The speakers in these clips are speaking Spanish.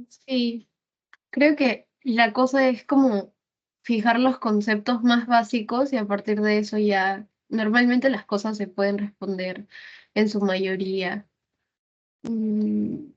Sí, creo que la cosa es como fijar los conceptos más básicos y a partir de eso ya normalmente las cosas se pueden responder en su mayoría. Mm,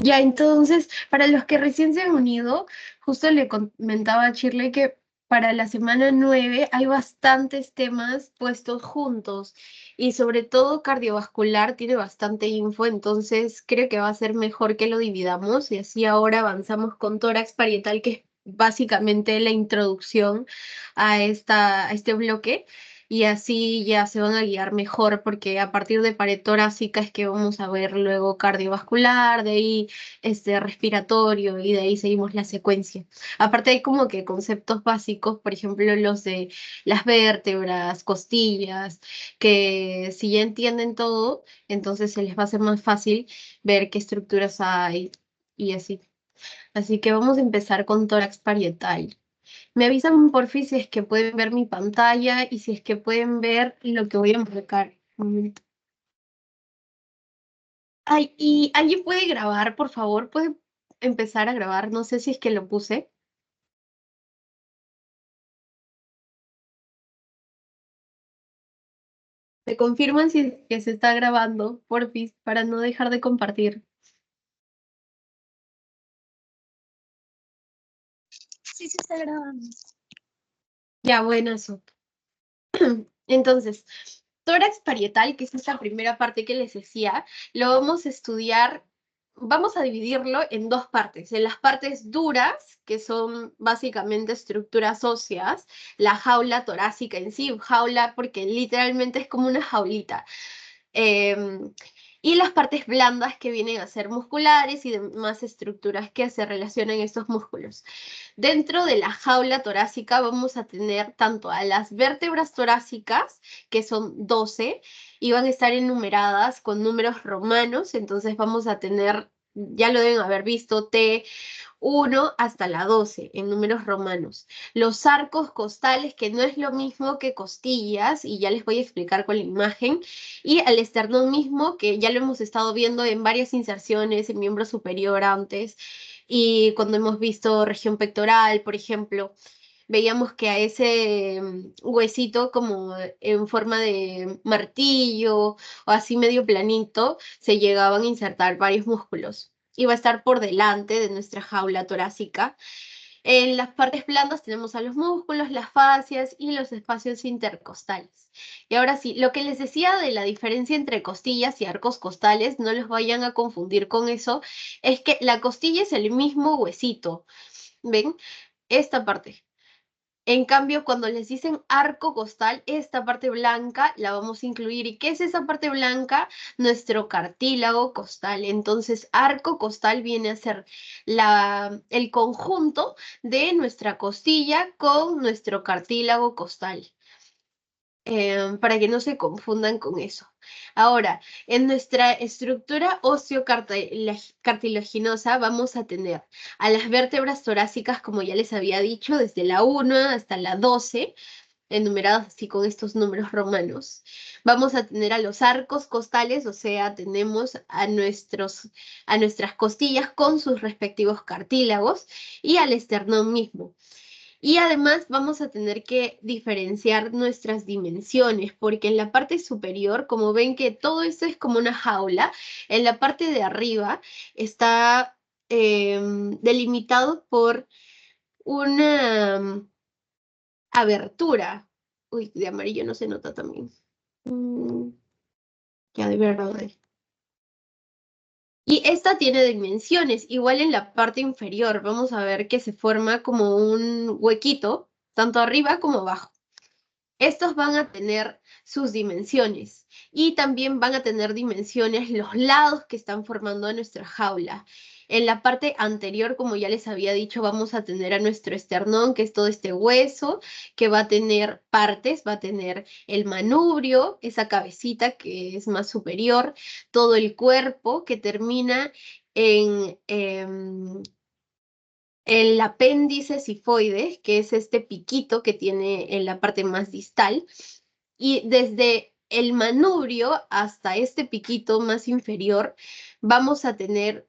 Ya, entonces, para los que recién se han unido, justo le comentaba a Shirley que para la semana 9 hay bastantes temas puestos juntos y sobre todo cardiovascular tiene bastante info, entonces creo que va a ser mejor que lo dividamos y así ahora avanzamos con tórax parietal, que es básicamente la introducción a este bloque. Y así ya se van a guiar mejor porque a partir de pared torácica es que vamos a ver luego cardiovascular, de ahí respiratorio y de ahí seguimos la secuencia. Aparte hay como que conceptos básicos, por ejemplo, los de las vértebras, costillas, que si ya entienden todo, entonces se les va a hacer más fácil ver qué estructuras hay y así. Así que vamos a empezar con tórax parietal. Me avisan por fin si es que pueden ver mi pantalla y si es que pueden ver lo que voy a marcar. Un momento. Ay, ¿y alguien puede grabar, por favor? ¿Puede empezar a grabar? No sé si es que lo puse. Me confirman si es que se está grabando, porfis, para no dejar de compartir. Sí, se está grabando. Ya, bueno, eso. Entonces, tórax parietal, que es esta primera parte que les decía, lo vamos a estudiar, vamos a dividirlo en dos partes. En las partes duras, que son básicamente estructuras óseas, la jaula torácica en sí, jaula porque literalmente es como una jaulita. Em, y las partes blandas que vienen a ser musculares y demás estructuras que se relacionan a estos músculos. Dentro de la jaula torácica vamos a tener tanto a las vértebras torácicas, que son 12, y van a estar enumeradas con números romanos, entonces vamos a tener, ya lo deben haber visto, T1 hasta la 12 en números romanos. Los arcos costales, que no es lo mismo que costillas, y ya les voy a explicar con la imagen, y al esternón mismo, que ya lo hemos estado viendo en varias inserciones en miembro superior antes, y cuando hemos visto región pectoral, por ejemplo, veíamos que a ese huesito como en forma de martillo o así medio planito, se llegaban a insertar varios músculos. Iba a estar por delante de nuestra jaula torácica. En las partes blandas tenemos a los músculos, las fascias y los espacios intercostales. Y ahora sí, lo que les decía de la diferencia entre costillas y arcos costales, no los vayan a confundir con eso, es que la costilla es el mismo huesito. ¿Ven? Esta parte. En cambio, cuando les dicen arco costal, esta parte blanca la vamos a incluir. ¿Y qué es esa parte blanca? Nuestro cartílago costal. Entonces, arco costal viene a ser el conjunto de nuestra costilla con nuestro cartílago costal, para que no se confundan con eso. Ahora, en nuestra estructura óseo-cartilaginosa vamos a tener a las vértebras torácicas, como ya les había dicho, desde la 1 hasta la 12, enumerados así con estos números romanos. Vamos a tener a los arcos costales, o sea, tenemos a nuestras costillas con sus respectivos cartílagos y al esternón mismo. Y además vamos a tener que diferenciar nuestras dimensiones, porque en la parte superior, como ven que todo esto es como una jaula, en la parte de arriba está delimitado por una abertura. Uy, de amarillo no se nota también. Mm, ya de verdad. Y esta tiene dimensiones, igual en la parte inferior. Vamos a ver que se forma como un huequito, tanto arriba como abajo. Estos van a tener sus dimensiones y también van a tener dimensiones los lados que están formando nuestra jaula. En la parte anterior, como ya les había dicho, vamos a tener a nuestro esternón, que es todo este hueso, que va a tener partes, va a tener el manubrio, esa cabecita que es más superior, todo el cuerpo que termina en el apéndice sifoides, que es este piquito que tiene en la parte más distal, y desde el manubrio hasta este piquito más inferior vamos a tener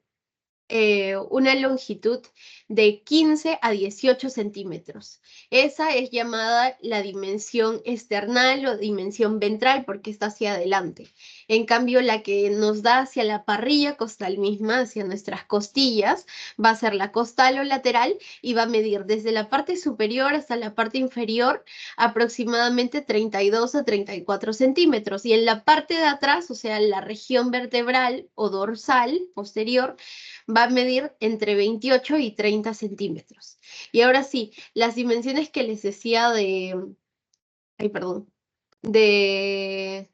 una longitud de 15 a 18 centímetros. Esa es llamada la dimensión external o dimensión ventral porque está hacia adelante. En cambio, la que nos da hacia la parrilla costal misma, hacia nuestras costillas, va a ser la costal o lateral y va a medir desde la parte superior hasta la parte inferior aproximadamente 32 a 34 centímetros. Y en la parte de atrás, o sea, la región vertebral o dorsal posterior, va a medir entre 28 y 30 centímetros. Y ahora sí, las dimensiones que les decía ay, perdón, de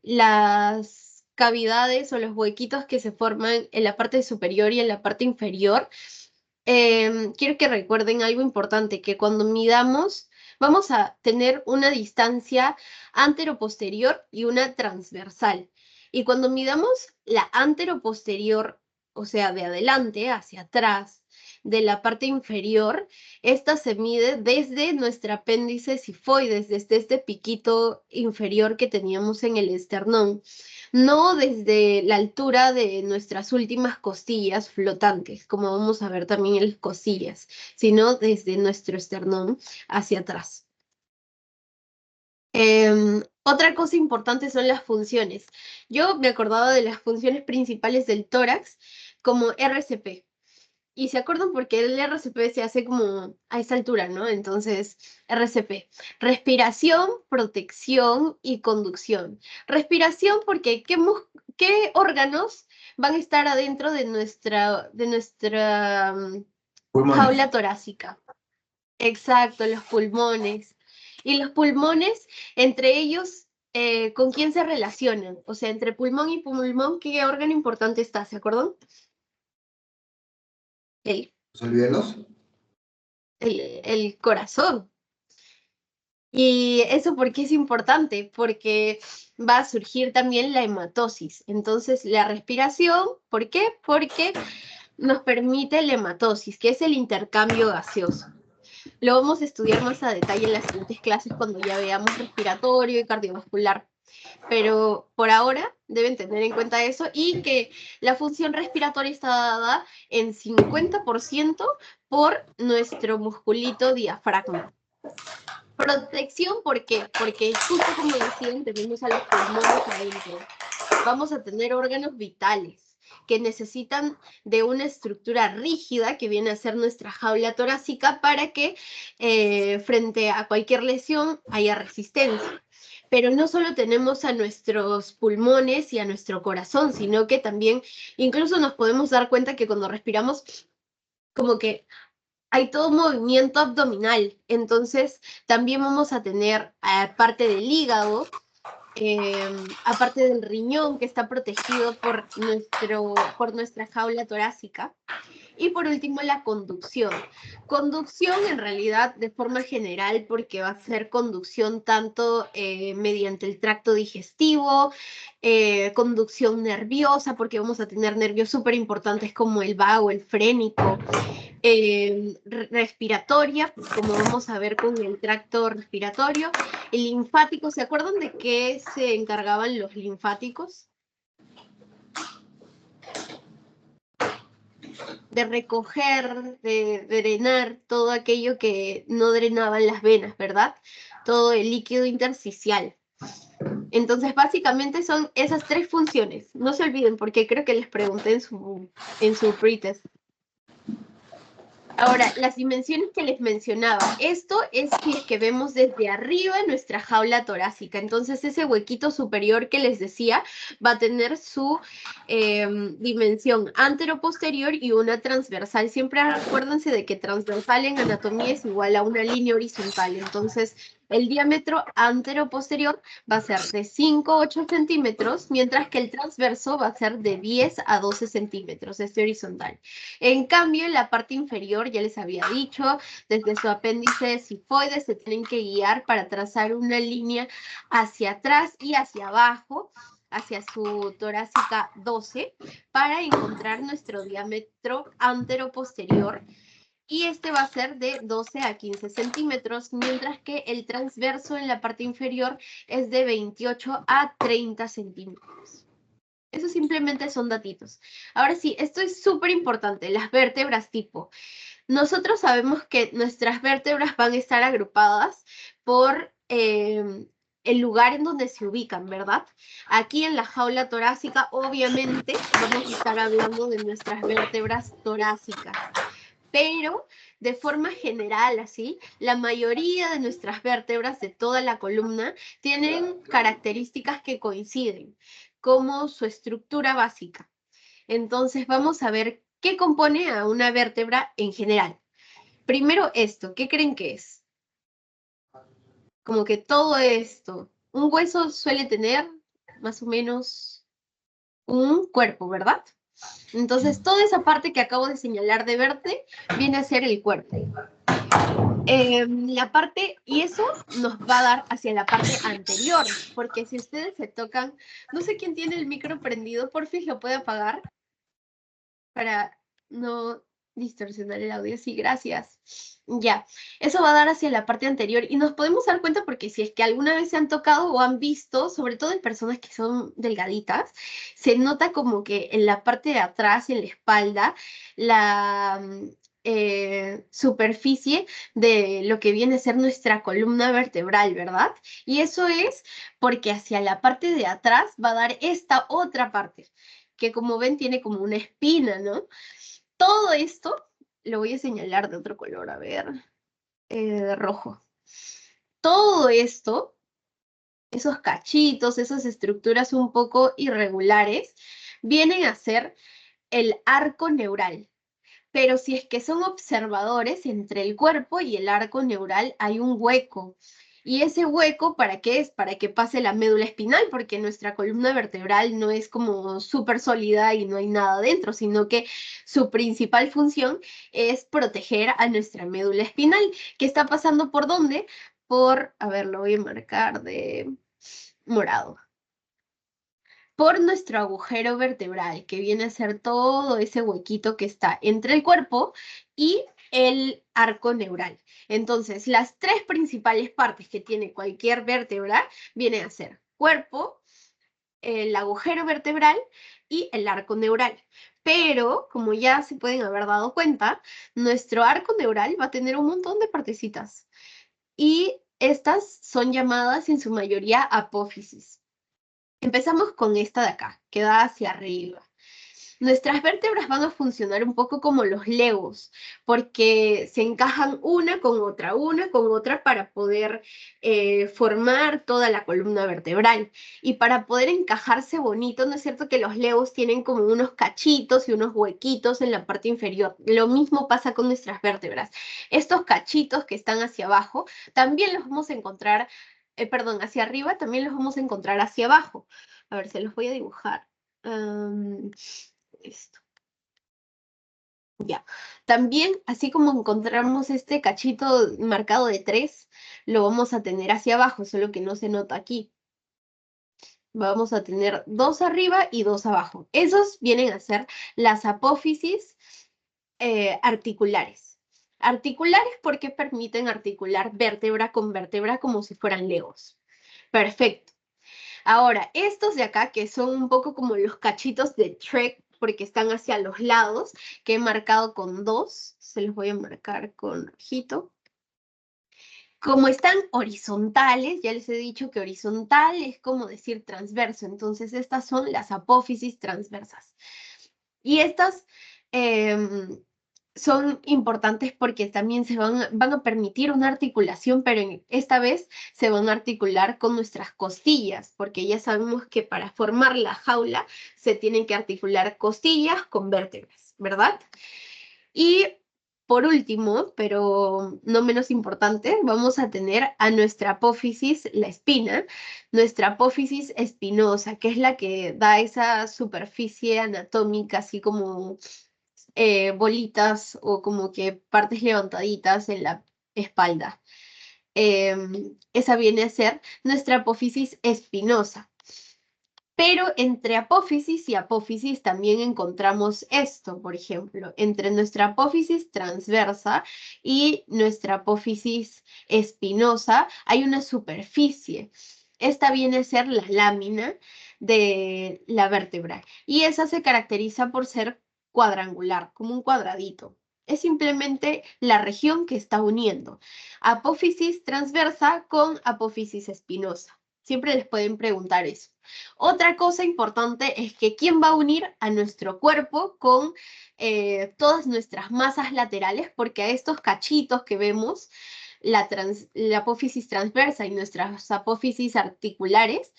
las cavidades o los huequitos que se forman en la parte superior y en la parte inferior, quiero que recuerden algo importante, que cuando midamos vamos a tener una distancia antero-posterior y una transversal. Y cuando midamos la antero-posterior, o sea, de adelante hacia atrás, de la parte inferior, esta se mide desde nuestro apéndice sifoides, desde este piquito inferior que teníamos en el esternón, no desde la altura de nuestras últimas costillas flotantes, como vamos a ver también en las costillas, sino desde nuestro esternón hacia atrás. Otra cosa importante son las funciones. Yo me acordaba de las funciones principales del tórax como RCP. Y se acuerdan porque el RCP se hace como a esa altura, ¿no? Entonces, RCP, respiración, protección y conducción. Respiración porque ¿qué órganos van a estar adentro de nuestra Pulmones. jaula torácica? Exacto, los pulmones. Y los pulmones, entre ellos, ¿con quién se relacionan? O sea, entre pulmón y pulmón, ¿qué órgano importante está? ¿Se acuerdan? El ¿Los alvéolos? el corazón. ¿Y eso por qué es importante? Porque va a surgir también la hematosis. Entonces, la respiración, ¿por qué? Porque nos permite la hematosis, que es el intercambio gaseoso. Lo vamos a estudiar más a detalle en las siguientes clases cuando ya veamos respiratorio y cardiovascular. Pero por ahora deben tener en cuenta eso y que la función respiratoria está dada en 50% por nuestro musculito diafragma. Protección, ¿por qué? Porque justo como decían, tenemos a los pulmones adentro. Vamos a tener órganos vitales que necesitan de una estructura rígida que viene a ser nuestra jaula torácica para que frente a cualquier lesión haya resistencia. Pero no solo tenemos a nuestros pulmones y a nuestro corazón, sino que también incluso nos podemos dar cuenta que cuando respiramos, como que hay todo movimiento abdominal. Entonces, también vamos a tener parte del hígado, aparte del riñón que está protegido por nuestra jaula torácica. Y por último, la conducción. Conducción en realidad de forma general porque va a ser conducción tanto mediante el tracto digestivo, conducción nerviosa porque vamos a tener nervios súper importantes como el vago, el frénico, respiratoria, como vamos a ver con el tracto respiratorio, el linfático. ¿Se acuerdan de qué se encargaban los linfáticos? De recoger, de drenar todo aquello que no drenaban las venas, ¿verdad? Todo el líquido intersticial. Entonces, básicamente son esas tres funciones. No se olviden, porque creo que les pregunté en su pretest. Ahora, las dimensiones que les mencionaba, esto es si es que vemos desde arriba nuestra jaula torácica. Entonces, ese huequito superior que les decía va a tener su dimensión antero-posterior y una transversal. Siempre acuérdense de que transversal en anatomía es igual a una línea horizontal. Entonces, el diámetro antero-posterior va a ser de 5 a 8 centímetros, mientras que el transverso va a ser de 10 a 12 centímetros, este horizontal. En cambio, en la parte inferior, ya les había dicho, desde su apéndice sifoide se tienen que guiar para trazar una línea hacia atrás y hacia abajo, hacia su torácica 12, para encontrar nuestro diámetro antero-posterior. Y este va a ser de 12 a 15 centímetros, mientras que el transverso en la parte inferior es de 28 a 30 centímetros. Eso simplemente son datitos. Ahora sí, esto es súper importante, las vértebras tipo. Nosotros sabemos que nuestras vértebras van a estar agrupadas por el lugar en donde se ubican, ¿verdad? Aquí en la jaula torácica, obviamente, vamos a estar hablando de nuestras vértebras torácicas. Pero de forma general, así, la mayoría de nuestras vértebras de toda la columna tienen características que coinciden, como su estructura básica. Entonces vamos a ver qué compone a una vértebra en general. Primero esto, ¿qué creen que es? Como que todo esto. Un hueso suele tener más o menos un cuerpo, ¿verdad? Entonces toda esa parte que acabo de señalar de verde viene a ser el cuerpo. La parte, y eso nos va a dar hacia la parte anterior, porque si ustedes se tocan, no sé quién tiene el micro prendido, porfis lo puede apagar para no distorsionar el audio. Sí, gracias. Ya, eso va a dar hacia la parte anterior y nos podemos dar cuenta porque si es que alguna vez se han tocado o han visto, sobre todo en personas que son delgaditas, se nota como que en la parte de atrás, en la espalda, la superficie de lo que viene a ser nuestra columna vertebral, ¿verdad? Y eso es porque hacia la parte de atrás va a dar esta otra parte que como ven tiene como una espina, ¿no? Todo esto lo voy a señalar de otro color, a ver, rojo. Todo esto, esos cachitos, esas estructuras un poco irregulares, vienen a ser el arco neural. Pero si es que son observadores, entre el cuerpo y el arco neural hay un hueco. ¿Y ese hueco para qué es? Para que pase la médula espinal, porque nuestra columna vertebral no es como súper sólida y no hay nada dentro, sino que su principal función es proteger a nuestra médula espinal, que está pasando por dónde? Por, a ver, lo voy a marcar de morado, por nuestro agujero vertebral, que viene a ser todo ese huequito que está entre el cuerpo y el arco neural. Entonces, las tres principales partes que tiene cualquier vértebra vienen a ser cuerpo, el agujero vertebral y el arco neural. Pero, como ya se pueden haber dado cuenta, nuestro arco neural va a tener un montón de partecitas. Y estas son llamadas en su mayoría apófisis. Empezamos con esta de acá, que da hacia arriba. Nuestras vértebras van a funcionar un poco como los legos, porque se encajan una con otra para poder formar toda la columna vertebral. Y para poder encajarse bonito, ¿no es cierto que los legos tienen como unos cachitos y unos huequitos en la parte inferior? Lo mismo pasa con nuestras vértebras. Estos cachitos que están hacia abajo, también los vamos a encontrar, perdón, hacia arriba, también los vamos a encontrar hacia abajo. A ver, se los voy a dibujar. Esto. Ya. También, así como encontramos este cachito marcado de 3, lo vamos a tener hacia abajo, solo que no se nota aquí. Vamos a tener 2 arriba y 2 abajo. Esos vienen a ser las apófisis articulares. Articulares porque permiten articular vértebra con vértebra como si fueran legos. Perfecto. Ahora, estos de acá, que son un poco como los cachitos de Shrek, porque están hacia los lados, que he marcado con 2, se los voy a marcar con rojito. Como están horizontales, ya les he dicho que horizontal es como decir transverso, entonces estas son las apófisis transversas. Y estas son importantes porque también van a permitir una articulación, pero esta vez se van a articular con nuestras costillas, porque ya sabemos que para formar la jaula se tienen que articular costillas con vértebras, ¿verdad? Y por último, pero no menos importante, vamos a tener a nuestra apófisis, la espina, nuestra apófisis espinosa, que es la que da esa superficie anatómica así como bolitas o como que partes levantaditas en la espalda. Esa viene a ser nuestra apófisis espinosa. Pero entre apófisis y apófisis también encontramos esto, por ejemplo, entre nuestra apófisis transversa y nuestra apófisis espinosa hay una superficie. Esta viene a ser la lámina de la vértebra. Y esa se caracteriza por ser cuadrangular, como un cuadradito. Es simplemente la región que está uniendo apófisis transversa con apófisis espinosa. Siempre les pueden preguntar eso. Otra cosa importante es que ¿quién va a unir a nuestro cuerpo con todas nuestras masas laterales? Porque a estos cachitos que vemos, la apófisis transversa y nuestras apófisis articulares,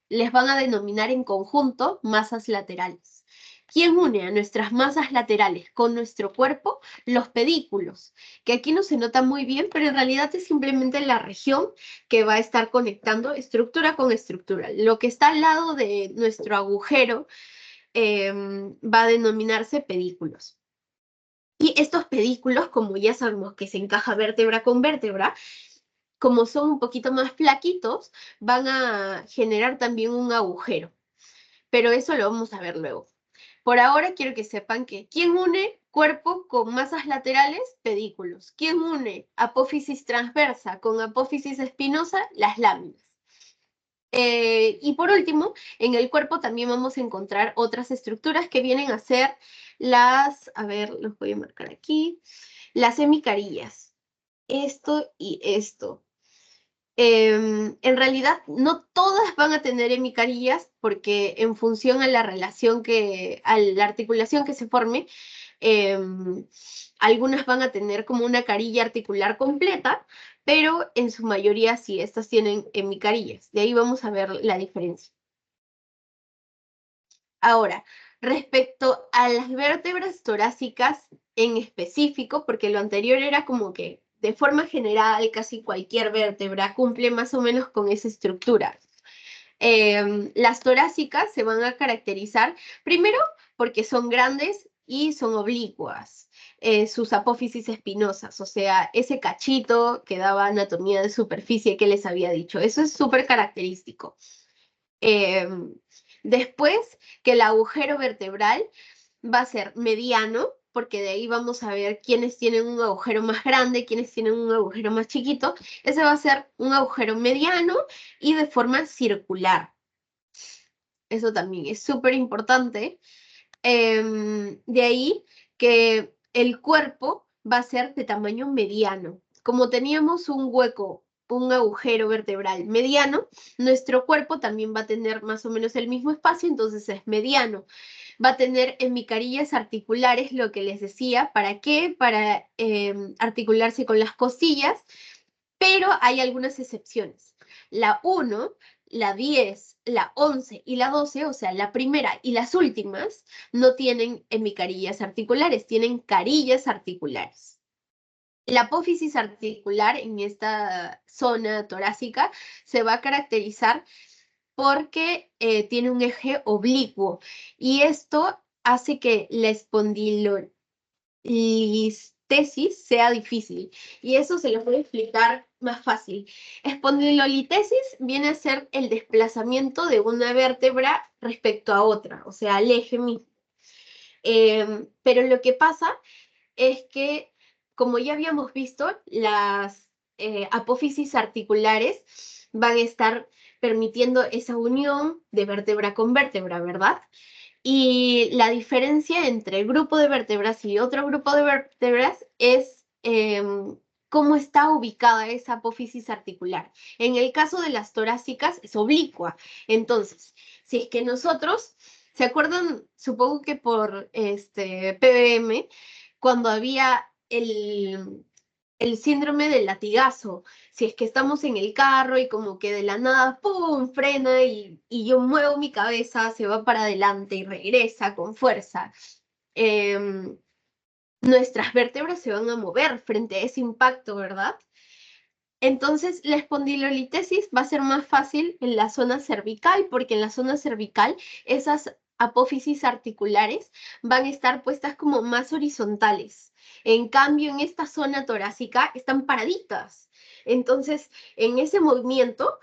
les van a denominar en conjunto masas laterales. ¿Quién une a nuestras masas laterales con nuestro cuerpo? Los pedículos, que aquí no se nota muy bien, pero en realidad es simplemente la región que va a estar conectando estructura con estructura. Lo que está al lado de nuestro agujero va a denominarse pedículos. Y estos pedículos, como ya sabemos que se encaja vértebra con vértebra, como son un poquito más flaquitos, van a generar también un agujero. Pero eso lo vamos a ver luego. Por ahora quiero que sepan que ¿quién une cuerpo con masas laterales? Pedículos. ¿Quién une apófisis transversa con apófisis espinosa? Las láminas. Y por último, en el cuerpo también vamos a encontrar otras estructuras que vienen a ser las, a ver, los voy a marcar aquí, las hemicarillas. Esto y esto. En realidad, no todas van a tener hemicarillas porque en función a la relación a la articulación que se forme, algunas van a tener como una carilla articular completa, pero en su mayoría sí, estas tienen hemicarillas. De ahí vamos a ver la diferencia. Ahora, respecto a las vértebras torácicas en específico, porque lo anterior era como que de forma general casi cualquier vértebra cumple más o menos con esa estructura. Las torácicas se van a caracterizar primero porque son grandes y son oblicuas. Sus apófisis espinosas, o sea, ese cachito que daba anatomía de superficie que les había dicho. Eso es súper característico. Después que el agujero vertebral va a ser mediano, porque de ahí vamos a ver quiénes tienen un agujero más grande, quiénes tienen un agujero más chiquito. Ese va a ser un agujero mediano y de forma circular. Eso también es súper importante. De ahí que el cuerpo va a ser de tamaño mediano. Como teníamos un hueco, un agujero vertebral mediano, nuestro cuerpo también va a tener más o menos el mismo espacio, entonces es mediano. Va a tener hemicarillas articulares, lo que les decía. ¿Para qué? Para articularse con las costillas, pero hay algunas excepciones. La 1, la 10, la 11 y la 12, o sea, la primera y las últimas, no tienen hemicarillas articulares, tienen carillas articulares. La apófisis articular en esta zona torácica se va a caracterizar porque tiene un eje oblicuo y esto hace que la espondilolistesis sea difícil y eso se lo voy a explicar más fácil. Espondilolitesis viene a ser el desplazamiento de una vértebra respecto a otra, o sea, al eje mismo. Pero lo que pasa es que, como ya habíamos visto, las apófisis articulares van a estar permitiendo esa unión de vértebra con vértebra, ¿verdad? Y la diferencia entre el grupo de vértebras y otro grupo de vértebras es cómo está ubicada esa apófisis articular. En el caso de las torácicas es oblicua. Entonces, si es que nosotros, ¿se acuerdan? Supongo que por PBM, cuando había el síndrome del latigazo, si es que estamos en el carro y como que de la nada, ¡pum!, frena y yo muevo mi cabeza, se va para adelante y regresa con fuerza. Nuestras vértebras se van a mover frente a ese impacto, ¿verdad? Entonces, la espondilolitesis va a ser más fácil en la zona cervical, porque en la zona cervical esas apófisis articulares van a estar puestas como más horizontales. En cambio, en esta zona torácica están paraditas. Entonces, en ese movimiento,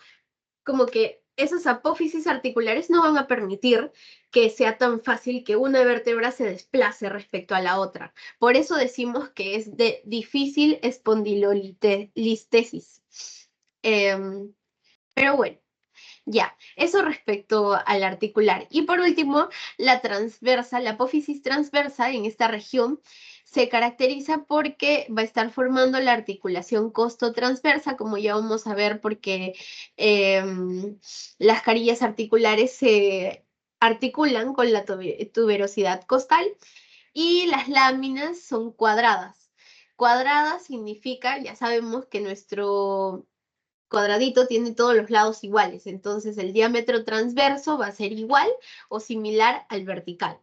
como que esas apófisis articulares no van a permitir que sea tan fácil que una vértebra se desplace respecto a la otra. Por eso decimos que es de difícil espondilolistesis. Pero bueno, Ya, eso respecto al articular. Y por último, la transversa, la apófisis transversa en esta región se caracteriza porque va a estar formando la articulación costotransversa, como ya vamos a ver, porque las carillas articulares se articulan con la tuberosidad costal y las láminas son cuadradas. Cuadrada significa, ya sabemos que nuestro cuadradito tiene todos los lados iguales, entonces el diámetro transverso va a ser igual o similar al vertical.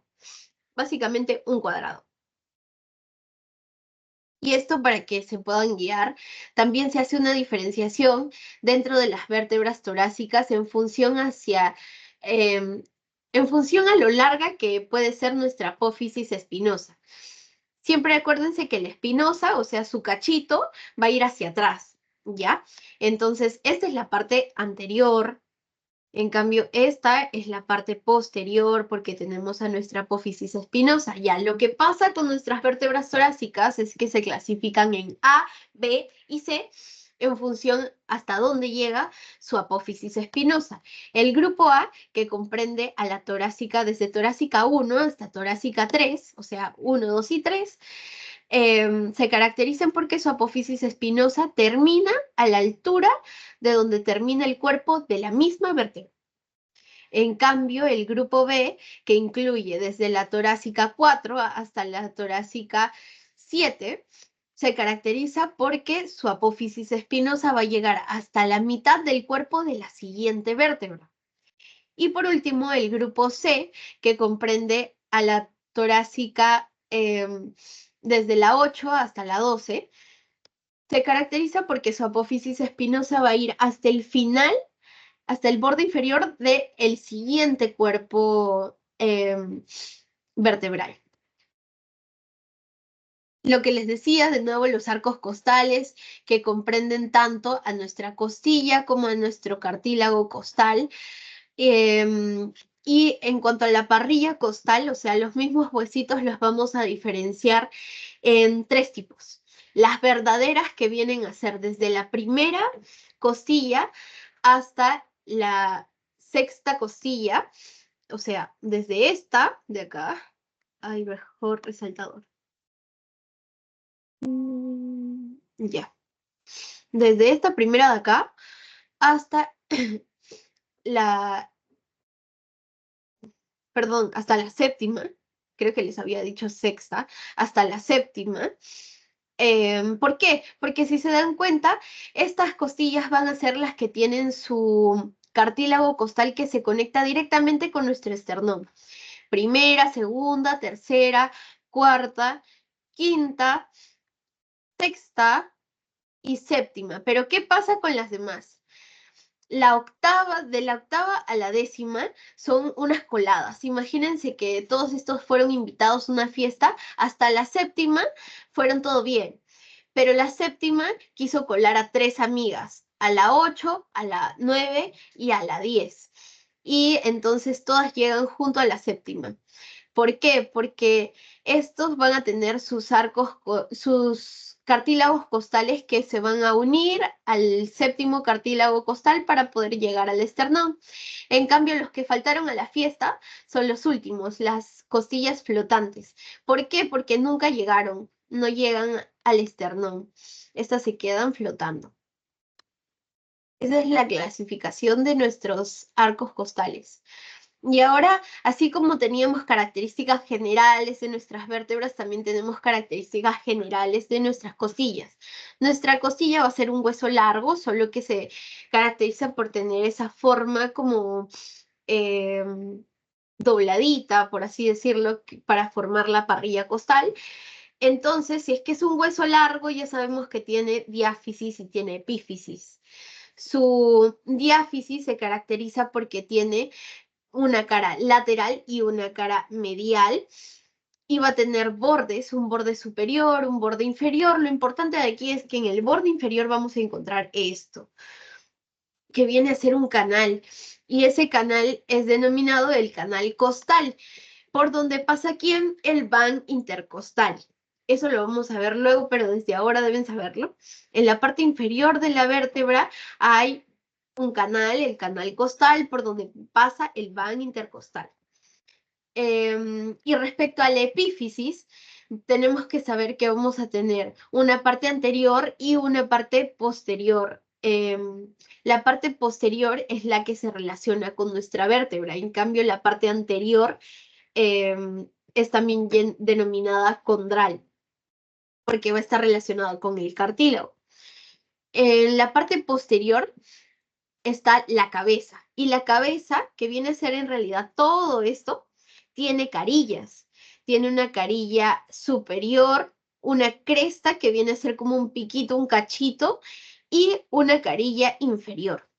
Básicamente un cuadrado. Y esto para que se puedan guiar, también se hace una diferenciación dentro de las vértebras torácicas en función a lo larga que puede ser nuestra apófisis espinosa. Siempre acuérdense que la espinosa, o sea, su cachito, va a ir hacia atrás, ¿ya? Entonces, esta es la parte anterior. En cambio, esta es la parte posterior porque tenemos a nuestra apófisis espinosa. Ya, lo que pasa con nuestras vértebras torácicas es que se clasifican en A, B y C en función hasta dónde llega su apófisis espinosa. El grupo A, que comprende a la torácica desde torácica 1 hasta torácica 3, o sea, 1, 2 y 3, se caracterizan porque su apófisis espinosa termina a la altura de donde termina el cuerpo de la misma vértebra. En cambio, el grupo B, que incluye desde la torácica 4 hasta la torácica 7, se caracteriza porque su apófisis espinosa va a llegar hasta la mitad del cuerpo de la siguiente vértebra. Y por último, el grupo C, que comprende a la torácica desde la 8 hasta la 12, se caracteriza porque su apófisis espinosa va a ir hasta el final, hasta el borde inferior del siguiente cuerpo vertebral. Lo que les decía, de nuevo, los arcos costales que comprenden tanto a nuestra costilla como a nuestro cartílago costal. Y en cuanto a la parrilla costal, o sea, los mismos huesitos los vamos a diferenciar en 3 tipos. Las verdaderas, que vienen a ser desde la primera costilla hasta la sexta costilla, o sea, desde esta de acá, ay, mejor resaltador. Ya. Desde esta primera de acá hasta la, perdón, hasta la séptima, creo que les había dicho sexta, hasta la séptima. ¿Por qué? Porque si se dan cuenta, estas costillas van a ser las que tienen su cartílago costal que se conecta directamente con nuestro esternón. Primera, segunda, tercera, cuarta, quinta, sexta y séptima. Pero ¿qué pasa con las demás? De la octava a la décima son unas coladas. Imagínense que todos estos fueron invitados a una fiesta, hasta la séptima fueron todo bien, pero la séptima quiso colar a 3 amigas, a la 8, a la 9 y a la 10. Y entonces todas llegan junto a la séptima. ¿Por qué? Porque estos van a tener sus arcos, sus cartílagos costales que se van a unir al séptimo cartílago costal para poder llegar al esternón. En cambio, los que faltaron a la fiesta son los últimos, las costillas flotantes. ¿Por qué? Porque nunca llegaron, no llegan al esternón. Estas se quedan flotando. Esa es la clasificación de nuestros arcos costales. Y ahora, así como teníamos características generales de nuestras vértebras, también tenemos características generales de nuestras costillas. Nuestra costilla va a ser un hueso largo, solo que se caracteriza por tener esa forma como dobladita, por así decirlo, para formar la parrilla costal. Entonces, si es que es un hueso largo, ya sabemos que tiene diáfisis y tiene epífisis. Su diáfisis se caracteriza porque tiene una cara lateral y una cara medial, y va a tener bordes, un borde superior, un borde inferior. Lo importante de aquí es que en el borde inferior vamos a encontrar esto, que viene a ser un canal, y ese canal es denominado el canal costal, por donde pasa aquí el van intercostal. Eso lo vamos a ver luego, pero desde ahora deben saberlo. En la parte inferior de la vértebra hay un canal, el canal costal, por donde pasa el van intercostal. Y respecto a la epífisis, tenemos que saber que vamos a tener una parte anterior y una parte posterior. La parte posterior es la que se relaciona con nuestra vértebra, en cambio la parte anterior es también denominada condral, porque va a estar relacionado con el cartílago. En la parte posterior está la cabeza, y la cabeza, que viene a ser en realidad todo esto, tiene carillas. Tiene una carilla superior, una cresta que viene a ser como un piquito, un cachito, y una carilla inferior,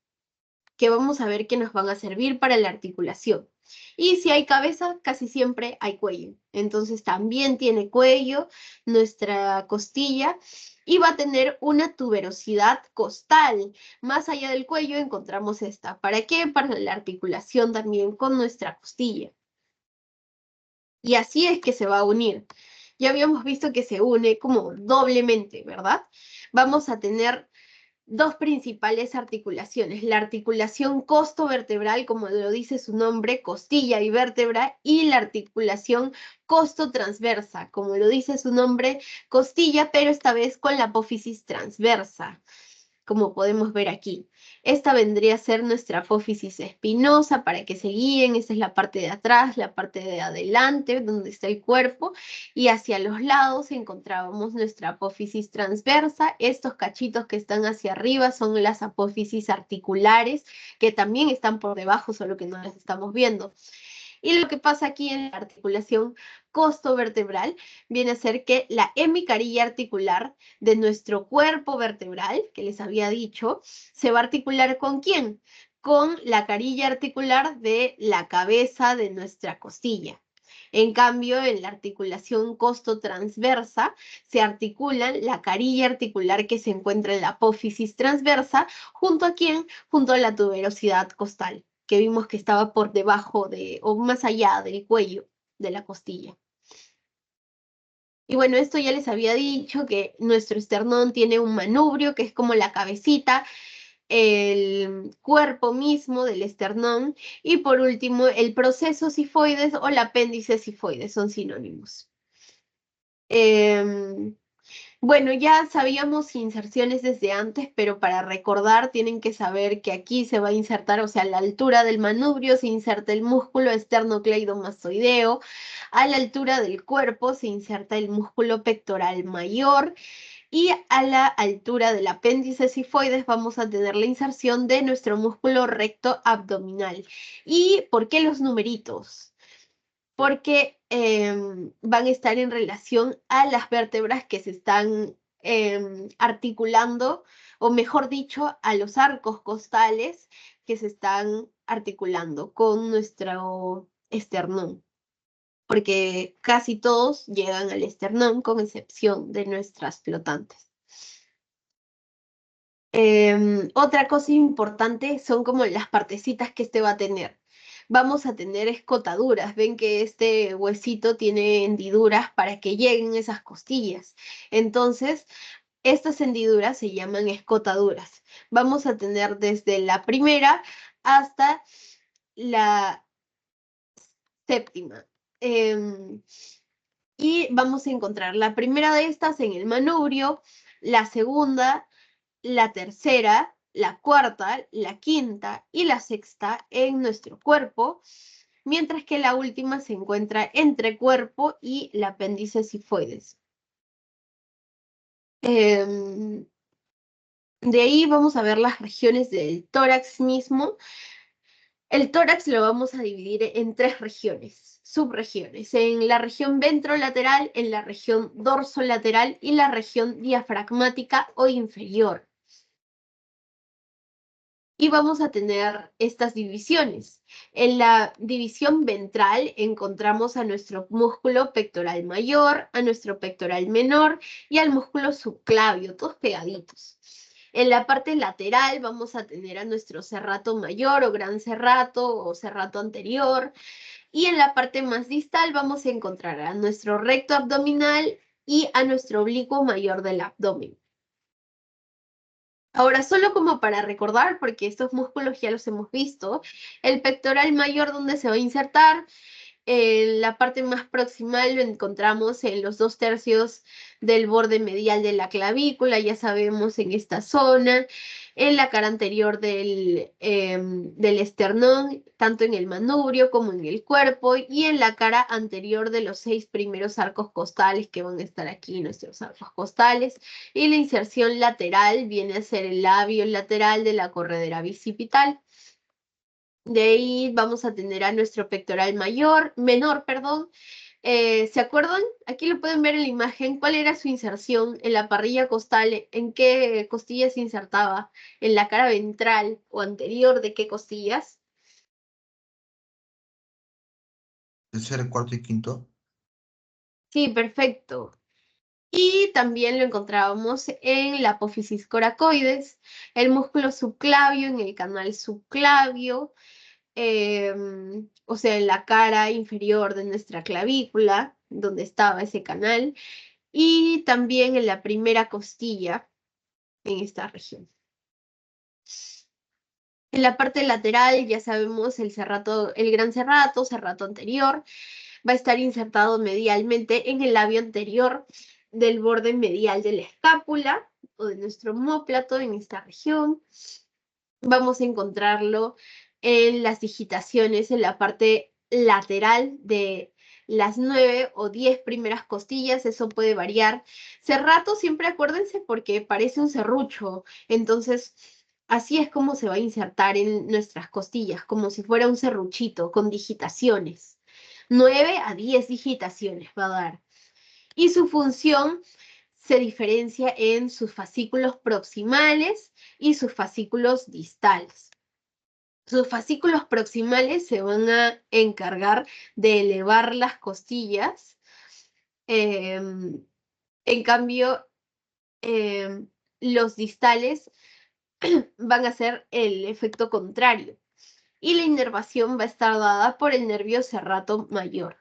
que vamos a ver que nos van a servir para la articulación. Y si hay cabeza, casi siempre hay cuello. Entonces también tiene cuello nuestra costilla y va a tener una tuberosidad costal. Más allá del cuello encontramos esta. ¿Para qué? Para la articulación también con nuestra costilla. Y así es que se va a unir. Ya habíamos visto que se une como doblemente, ¿verdad? Vamos a tener dos principales articulaciones, la articulación costovertebral, como lo dice su nombre, costilla y vértebra, y la articulación costotransversa, como lo dice su nombre, costilla, pero esta vez con la apófisis transversa, como podemos ver aquí. Esta vendría a ser nuestra apófisis espinosa, para que se guíen. Esta es la parte de atrás, la parte de adelante, donde está el cuerpo, y hacia los lados encontrábamos nuestra apófisis transversa. Estos cachitos que están hacia arriba son las apófisis articulares, que también están por debajo, solo que no las estamos viendo. Y lo que pasa aquí en la articulación costovertebral viene a ser que la hemicarilla articular de nuestro cuerpo vertebral, que les había dicho, se va a articular ¿con quién? Con la carilla articular de la cabeza de nuestra costilla. En cambio, en la articulación costotransversa se articulan la carilla articular que se encuentra en la apófisis transversa, ¿junto a quién? Junto a la tuberosidad costal, que vimos que estaba por debajo de, o más allá del cuello de la costilla. Y bueno, esto ya les había dicho que nuestro esternón tiene un manubrio, que es como la cabecita, el cuerpo mismo del esternón, y por último, el proceso sifoides o el apéndice sifoides, son sinónimos. Bueno, ya sabíamos inserciones desde antes, pero para recordar tienen que saber que aquí se va a insertar, o sea, a la altura del manubrio se inserta el músculo esternocleidomastoideo, a la altura del cuerpo se inserta el músculo pectoral mayor, y a la altura del apéndice sifoides vamos a tener la inserción de nuestro músculo recto abdominal. ¿Y por qué los numeritos? Porque van a estar en relación a las vértebras que se están articulando, o mejor dicho, a los arcos costales que se están articulando con nuestro esternón, porque casi todos llegan al esternón, con excepción de nuestras flotantes. Otra cosa importante son como las partecitas que este va a tener. Vamos a tener escotaduras. Ven que este huesito tiene hendiduras para que lleguen esas costillas. Entonces, estas hendiduras se llaman escotaduras. Vamos a tener desde la primera hasta la séptima. Y vamos a encontrar la primera de estas en el manubrio, la segunda, la tercera, la cuarta, la quinta y la sexta en nuestro cuerpo, mientras que la última se encuentra entre cuerpo y el apéndice sifoides. De ahí vamos a ver las regiones del tórax mismo. El tórax lo vamos a dividir en tres regiones, subregiones, en la región ventrolateral, en la región dorsolateral y la región diafragmática o inferior. Y vamos a tener estas divisiones. En la división ventral encontramos a nuestro músculo pectoral mayor, a nuestro pectoral menor y al músculo subclavio, todos pegaditos. En la parte lateral vamos a tener a nuestro serrato mayor o gran serrato o serrato anterior. Y en la parte más distal vamos a encontrar a nuestro recto abdominal y a nuestro oblicuo mayor del abdomen. Ahora, solo como para recordar, porque estos músculos ya los hemos visto, el pectoral mayor donde se va a insertar, la parte más proximal lo encontramos en los 2/3 del borde medial de la clavícula, ya sabemos en esta zona, en la cara anterior del esternón, tanto en el manubrio como en el cuerpo, y en la cara anterior de los 6 primeros arcos costales que van a estar aquí, nuestros arcos costales, y la inserción lateral viene a ser el labio lateral de la corredera bicipital. De ahí vamos a tener a nuestro pectoral menor, perdón. ¿Se acuerdan? Aquí lo pueden ver en la imagen. ¿Cuál era su inserción en la parrilla costal? ¿En qué costilla se insertaba? ¿En la cara ventral o anterior de qué costillas? Tercer, cuarto y quinto. Sí, perfecto. Y también lo encontrábamos en la apófisis coracoides, el músculo subclavio, en el canal subclavio, o sea, en la cara inferior de nuestra clavícula, donde estaba ese canal, y también en la primera costilla, en esta región. En la parte lateral ya sabemos el gran cerrato anterior, va a estar insertado medialmente en el labio anterior del borde medial de la escápula o de nuestro omóplato en esta región. Vamos a encontrarlo en las digitaciones en la parte lateral de las 9 o 10 primeras costillas, eso puede variar. Cerrato siempre acuérdense porque parece un serrucho, entonces así es como se va a insertar en nuestras costillas, como si fuera un serruchito con digitaciones. 9 a 10 digitaciones va a dar. Y su función se diferencia en sus fascículos proximales y sus fascículos distales. Sus fascículos proximales se van a encargar de elevar las costillas. En cambio, los distales van a hacer el efecto contrario. Y la inervación va a estar dada por el nervio serrato mayor.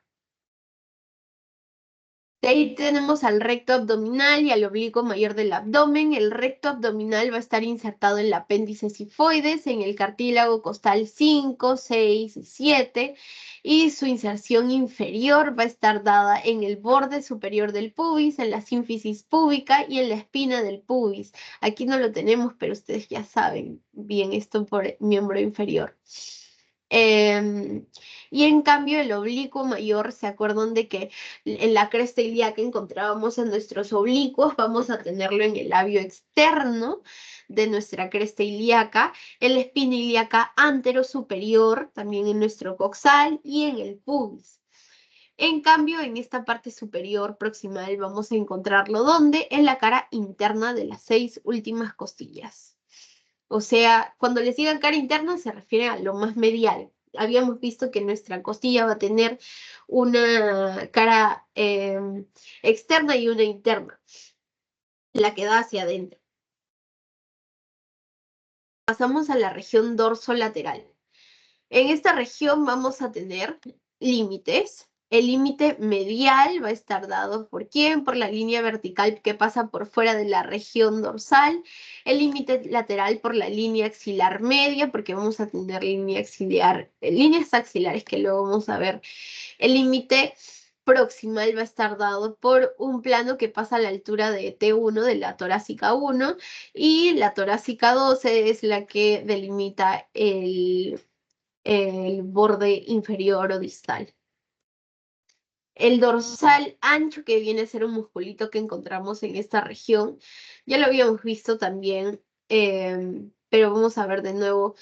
De ahí tenemos al recto abdominal y al oblicuo mayor del abdomen. El recto abdominal va a estar insertado en el apéndice sifoides, en el cartílago costal 5, 6 y 7, y su inserción inferior va a estar dada en el borde superior del pubis, en la sínfisis púbica y en la espina del pubis. Aquí no lo tenemos, pero ustedes ya saben bien esto por el miembro inferior. Y en cambio el oblicuo mayor, ¿se acuerdan de que en la cresta ilíaca encontrábamos en nuestros oblicuos? Vamos a tenerlo en el labio externo de nuestra cresta ilíaca, en la espina ilíaca antero superior, también en nuestro coxal y en el pubis. En cambio, en esta parte superior proximal vamos a encontrarlo ¿dónde? En la cara interna de las 6 últimas costillas. O sea, cuando les digan cara interna se refiere a lo más medial. Habíamos visto que nuestra costilla va a tener una cara externa y una interna, la que da hacia adentro. Pasamos a la región dorsolateral. En esta región vamos a tener límites. El límite medial va a estar dado ¿por quién? Por la línea vertical que pasa por fuera de la región dorsal. El límite lateral por la línea axilar media, porque vamos a tener líneas axilares que luego vamos a ver. El límite proximal va a estar dado por un plano que pasa a la altura de T1, de la torácica 1, y la torácica 12 es la que delimita el borde inferior o distal. El dorsal ancho, que viene a ser un musculito que encontramos en esta región, ya lo habíamos visto también, pero vamos a ver de nuevo.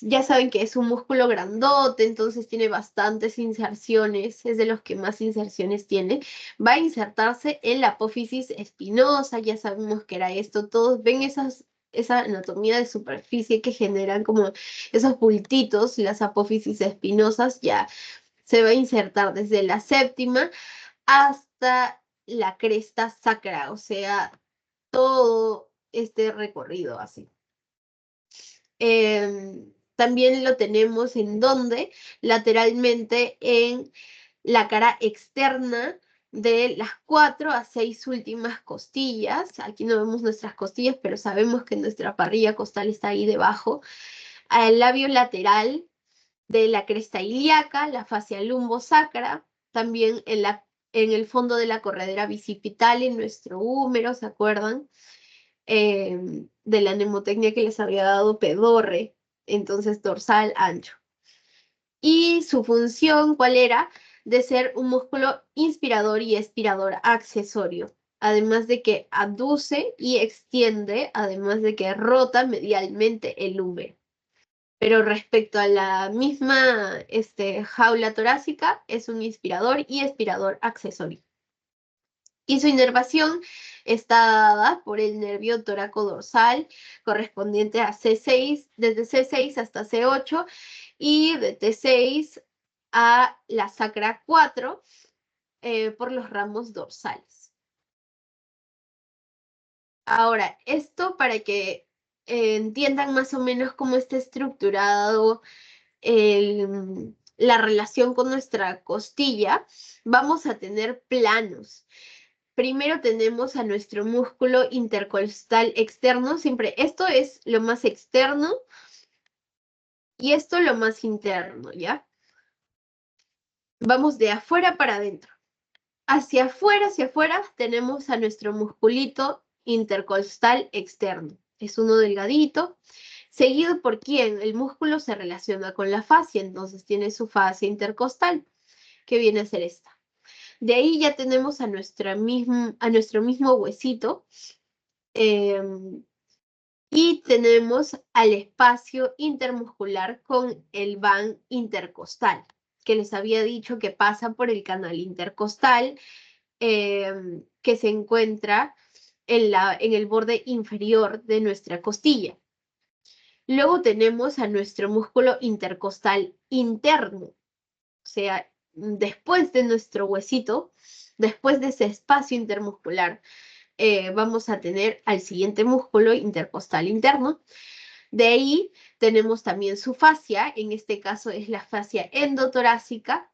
Ya saben que es un músculo grandote, entonces tiene bastantes inserciones, es de los que más inserciones tiene. Va a insertarse en la apófisis espinosa, ya sabemos que era esto. Todos ven esa anatomía de superficie que generan como esos bultitos, las apófisis espinosas, ya se va a insertar desde la séptima hasta la cresta sacra, o sea, todo este recorrido así. También lo tenemos en donde lateralmente en la cara externa de las 4 a 6 últimas costillas. Aquí no vemos nuestras costillas, pero sabemos que nuestra parrilla costal está ahí debajo. Al labio lateral de la cresta ilíaca, la fascia lumbosacra, también en el fondo de la corredera bicipital, en nuestro húmero, ¿se acuerdan? De la mnemotecnia que les había dado pedorre, entonces dorsal ancho. Y su función, ¿cuál era? De ser un músculo inspirador y expirador accesorio, además de que aduce y extiende, además de que rota medialmente el húmero. Pero respecto a la misma jaula torácica, es un inspirador y expirador accesorio. Y su inervación está dada por el nervio toracodorsal correspondiente a C6, desde C6 hasta C8, y de T6 a la sacra 4 por los ramos dorsales. Ahora, esto para que entiendan más o menos cómo está estructurado la relación con nuestra costilla, vamos a tener planos. Primero tenemos a nuestro músculo intercostal externo, siempre esto es lo más externo y esto lo más interno, ¿ya? Vamos de afuera para adentro. Hacia afuera tenemos a nuestro musculito intercostal externo. Es uno delgadito, seguido por ¿quién? El músculo se relaciona con la fascia, entonces tiene su fascia intercostal, que viene a ser esta. De ahí ya tenemos a nuestro mismo huesito, y tenemos al espacio intermuscular con el van intercostal, que les había dicho que pasa por el canal intercostal, que se encuentra en el borde inferior de nuestra costilla. Luego tenemos a nuestro músculo intercostal interno, o sea, después de nuestro huesito, después de ese espacio intermuscular, vamos a tener al siguiente músculo intercostal interno. De ahí tenemos también su fascia, en este caso es la fascia endotorácica,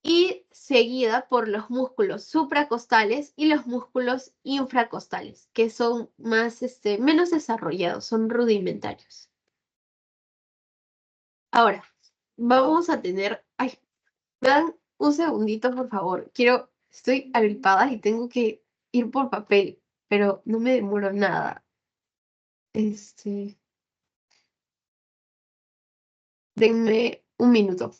y seguida por los músculos supracostales y los músculos infracostales, que son menos desarrollados, son rudimentarios. Ahora, vamos a tener... Ay, me dan un segundito, por favor. Estoy agripada y tengo que ir por papel, pero no me demoro nada. Denme un minuto.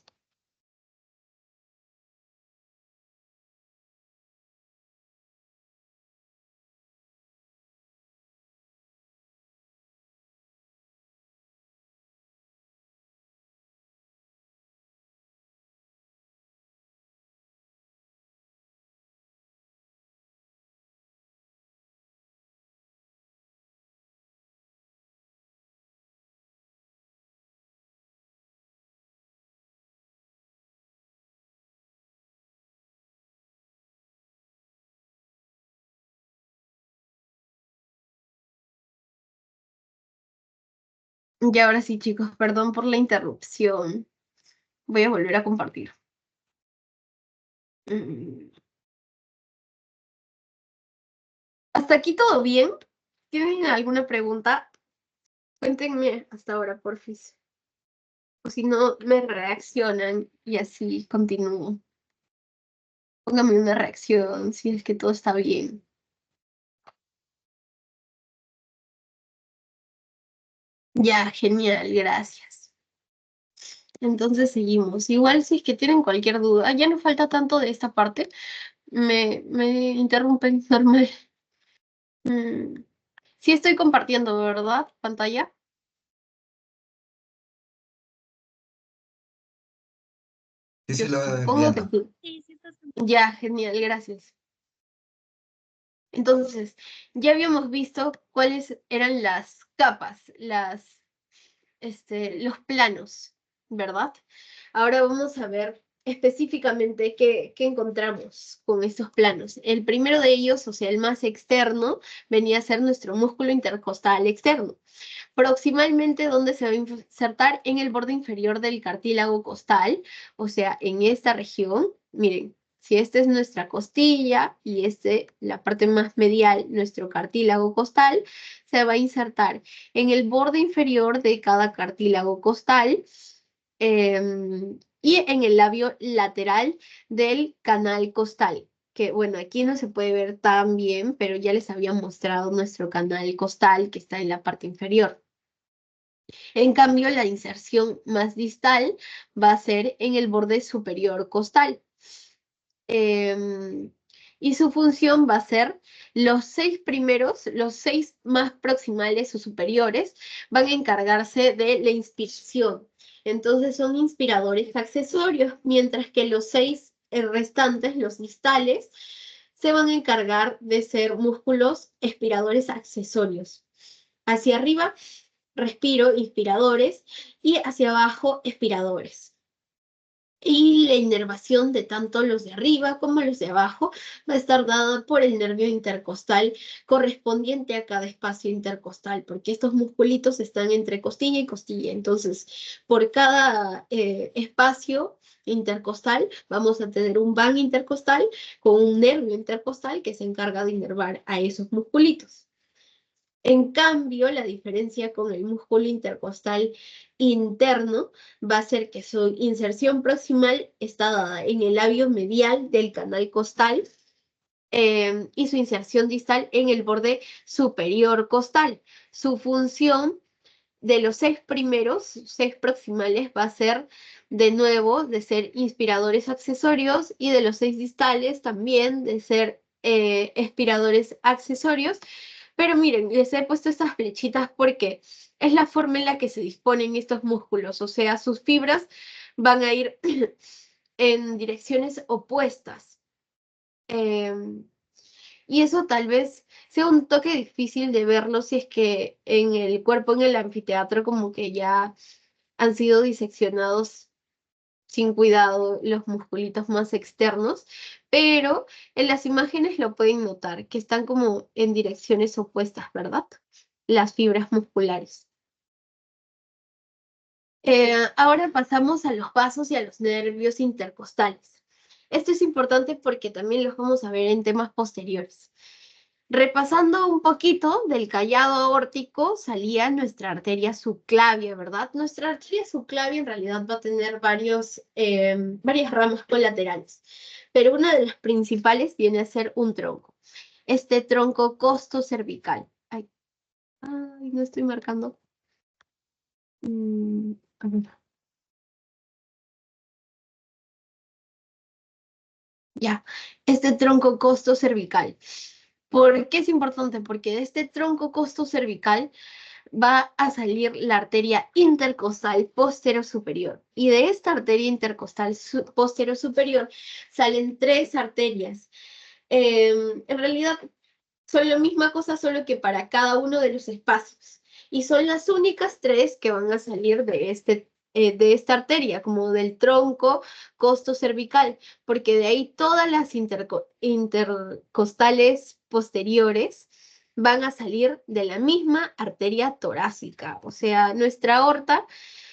Y ahora sí, chicos, perdón por la interrupción. Voy a volver a compartir. ¿Hasta aquí todo bien? ¿Tienen alguna pregunta? Cuéntenme hasta ahora, porfis. O si no, me reaccionan y así continúo. Póngame una reacción si es que todo está bien. Ya, genial, gracias. Entonces seguimos. Igual si es que tienen cualquier duda, ya no falta tanto de esta parte, me interrumpen normal. Sí estoy compartiendo, ¿verdad? Pantalla. Sí, Yo sí, lo supongo que enviando. sí. Ya, genial, gracias. Entonces, ya habíamos visto cuáles eran las capas, los planos, ¿verdad? Ahora vamos a ver específicamente qué encontramos con estos planos. El primero de ellos, o sea, el más externo, venía a ser nuestro músculo intercostal externo. Proximalmente donde se va a insertar en el borde inferior del cartílago costal, o sea, en esta región, miren, Si esta es nuestra costilla y la parte más medial, nuestro cartílago costal, se va a insertar en el borde inferior de cada cartílago costal y en el labio lateral del canal costal. Que bueno, aquí no se puede ver tan bien, pero ya les había mostrado nuestro canal costal que está en la parte inferior. En cambio, la inserción más distal va a ser en el borde superior costal. Y su función va a ser los 6 primeros, los 6 más proximales o superiores, van a encargarse de la inspiración. Entonces son inspiradores accesorios, mientras que los 6 restantes, los distales, se van a encargar de ser músculos expiradores accesorios. Hacia arriba, respiro, inspiradores, y hacia abajo, expiradores. Y la inervación de tanto los de arriba como los de abajo va a estar dada por el nervio intercostal correspondiente a cada espacio intercostal, porque estos musculitos están entre costilla y costilla. Entonces, por cada espacio intercostal vamos a tener un van intercostal con un nervio intercostal que se encarga de inervar a esos musculitos. En cambio, la diferencia con el músculo intercostal interno va a ser que su inserción proximal está dada en el labio medial del canal costal y su inserción distal en el borde superior costal. Su función de los 6 primeros, 6 proximales, va a ser de nuevo de ser inspiradores accesorios y de los 6 distales también de ser expiradores accesorios. Pero miren, les he puesto estas flechitas porque es la forma en la que se disponen estos músculos, o sea, sus fibras van a ir en direcciones opuestas. Y eso tal vez sea un toque difícil de verlo si es que en el cuerpo, en el anfiteatro, como que ya han sido diseccionados sin cuidado los musculitos más externos, pero en las imágenes lo pueden notar, que están como en direcciones opuestas, ¿verdad? Las fibras musculares. Ahora pasamos a los vasos y a los nervios intercostales. Esto es importante porque también los vamos a ver en temas posteriores. Repasando un poquito, del callado aórtico salía nuestra arteria subclavia, ¿verdad? Nuestra arteria subclavia en realidad va a tener varias ramas colaterales, pero una de las principales viene a ser un tronco. Este tronco costocervical. Ay, no estoy marcando. A ver. Ya, este tronco costocervical. ¿Por qué es importante? Porque de este tronco costocervical va a salir la arteria intercostal posterior-superior. Y de esta arteria intercostal posterior-superior salen 3 arterias. En realidad son la misma cosa, solo que para cada uno de los espacios. Y son las únicas 3 que van a salir de esta arteria, como del tronco costocervical, porque de ahí todas las intercostales posteriores van a salir de la misma arteria torácica. O sea, nuestra aorta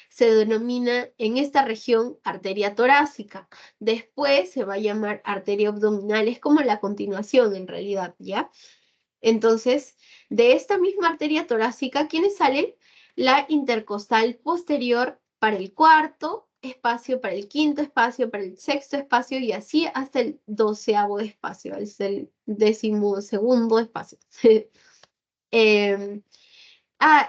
se denomina en esta región arteria torácica. Después se va a llamar arteria abdominal, es como la continuación en realidad, ¿ya? Entonces, de esta misma arteria torácica, ¿quiénes salen? La intercostal posterior para el cuarto espacio, para el quinto espacio, para el sexto espacio y así hasta el 12º espacio, es el 12º espacio.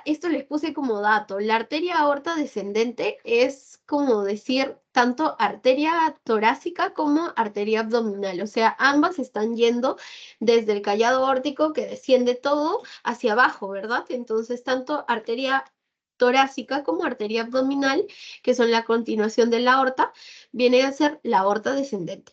Esto les puse como dato. La arteria aorta descendente es como decir tanto arteria torácica como arteria abdominal. O sea, ambas están yendo desde el callado aórtico que desciende todo hacia abajo, ¿verdad? Entonces, tanto arteria torácica como arteria abdominal, que son la continuación de la aorta, viene a ser la aorta descendente.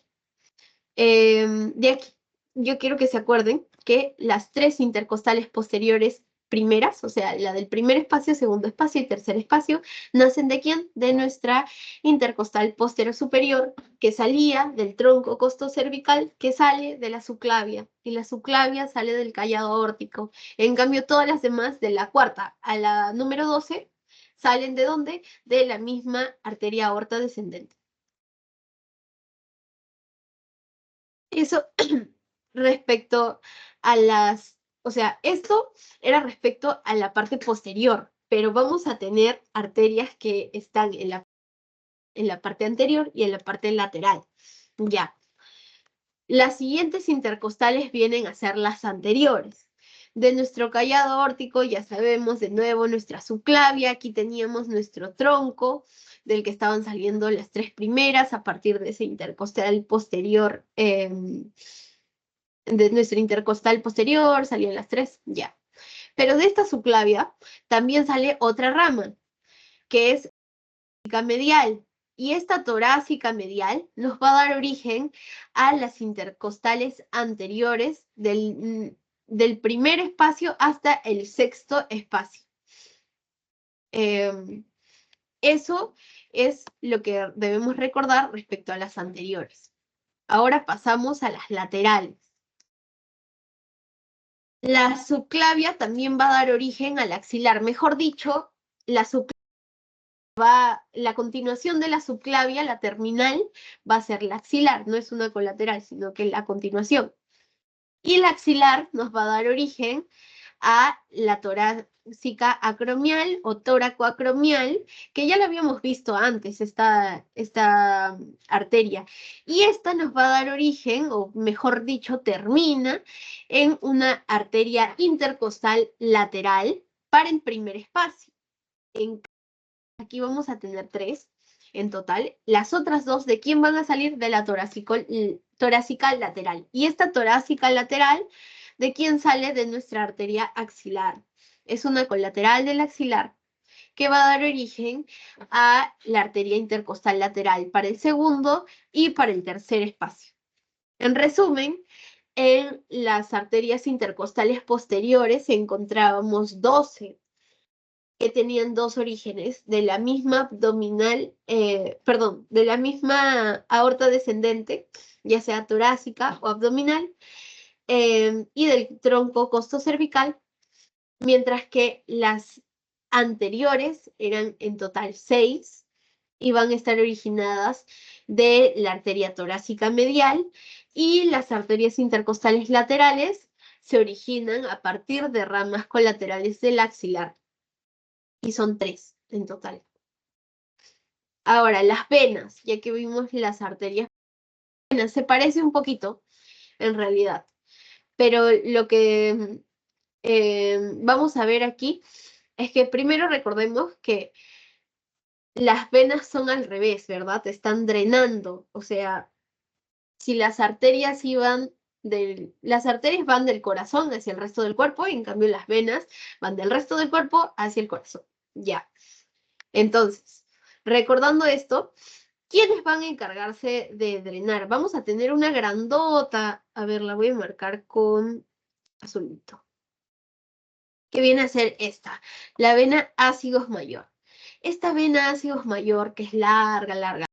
De aquí, yo quiero que se acuerden que las 3 intercostales posteriores primeras, o sea, la del primer espacio, segundo espacio y tercer espacio, nacen ¿de quién? De nuestra intercostal posterior superior, que salía del tronco costocervical, que sale de la subclavia, y la subclavia sale del callado aórtico. En cambio, todas las demás, de la cuarta a la número 12, salen ¿de dónde? De la misma arteria aorta descendente. Eso respecto a las, o sea, esto era respecto a la parte posterior, pero vamos a tener arterias que están en la parte anterior y en la parte lateral. Ya. Las siguientes intercostales vienen a ser las anteriores. De nuestro callado aórtico ya sabemos de nuevo nuestra subclavia, aquí teníamos nuestro tronco, del que estaban saliendo las tres primeras a partir de ese intercostal posterior, de nuestro intercostal posterior salían las tres, ya. Pero de esta subclavia también sale otra rama, que es torácica medial. Y esta torácica medial nos va a dar origen a las intercostales anteriores del primer espacio hasta el sexto espacio. Eso es lo que debemos recordar respecto a las anteriores. Ahora pasamos a las laterales. La subclavia también va a dar origen al axilar. Mejor dicho, la continuación de la subclavia, la terminal, va a ser la axilar. No es una colateral, sino que la continuación. Y la axilar nos va a dar origen a la torácica acromial o tóraco-acromial, que ya lo habíamos visto antes, esta arteria. Y esta nos va a dar origen, o mejor dicho, termina en una arteria intercostal lateral para el primer espacio. Aquí vamos a tener 3 en total. Las otras 2, ¿de quién van a salir? De la torácica lateral. Y esta torácica lateral, ¿de quién sale? De nuestra arteria axilar. Es una colateral del axilar que va a dar origen a la arteria intercostal lateral para el segundo y para el tercer espacio. En resumen, en las arterias intercostales posteriores encontrábamos 12 que tenían dos orígenes, de la misma abdominal, de la misma aorta descendente, ya sea torácica o abdominal, y del tronco costocervical, mientras que las anteriores eran en total 6 y van a estar originadas de la arteria torácica medial, y las arterias intercostales laterales se originan a partir de ramas colaterales del axilar. Y son 3 en total. Ahora, las venas, ya que vimos las arterias, se parece un poquito, en realidad. Pero lo que vamos a ver aquí es que primero recordemos que las venas son al revés, ¿verdad? Están drenando. O sea, si las arterias las arterias van del corazón hacia el resto del cuerpo, y en cambio las venas van del resto del cuerpo hacia el corazón. Ya. Entonces, recordando esto, ¿quiénes van a encargarse de drenar? Vamos a tener una grandota, a ver, la voy a marcar con azulito, que viene a ser esta, la vena ácidos mayor. Esta vena ácidos mayor, que es larga,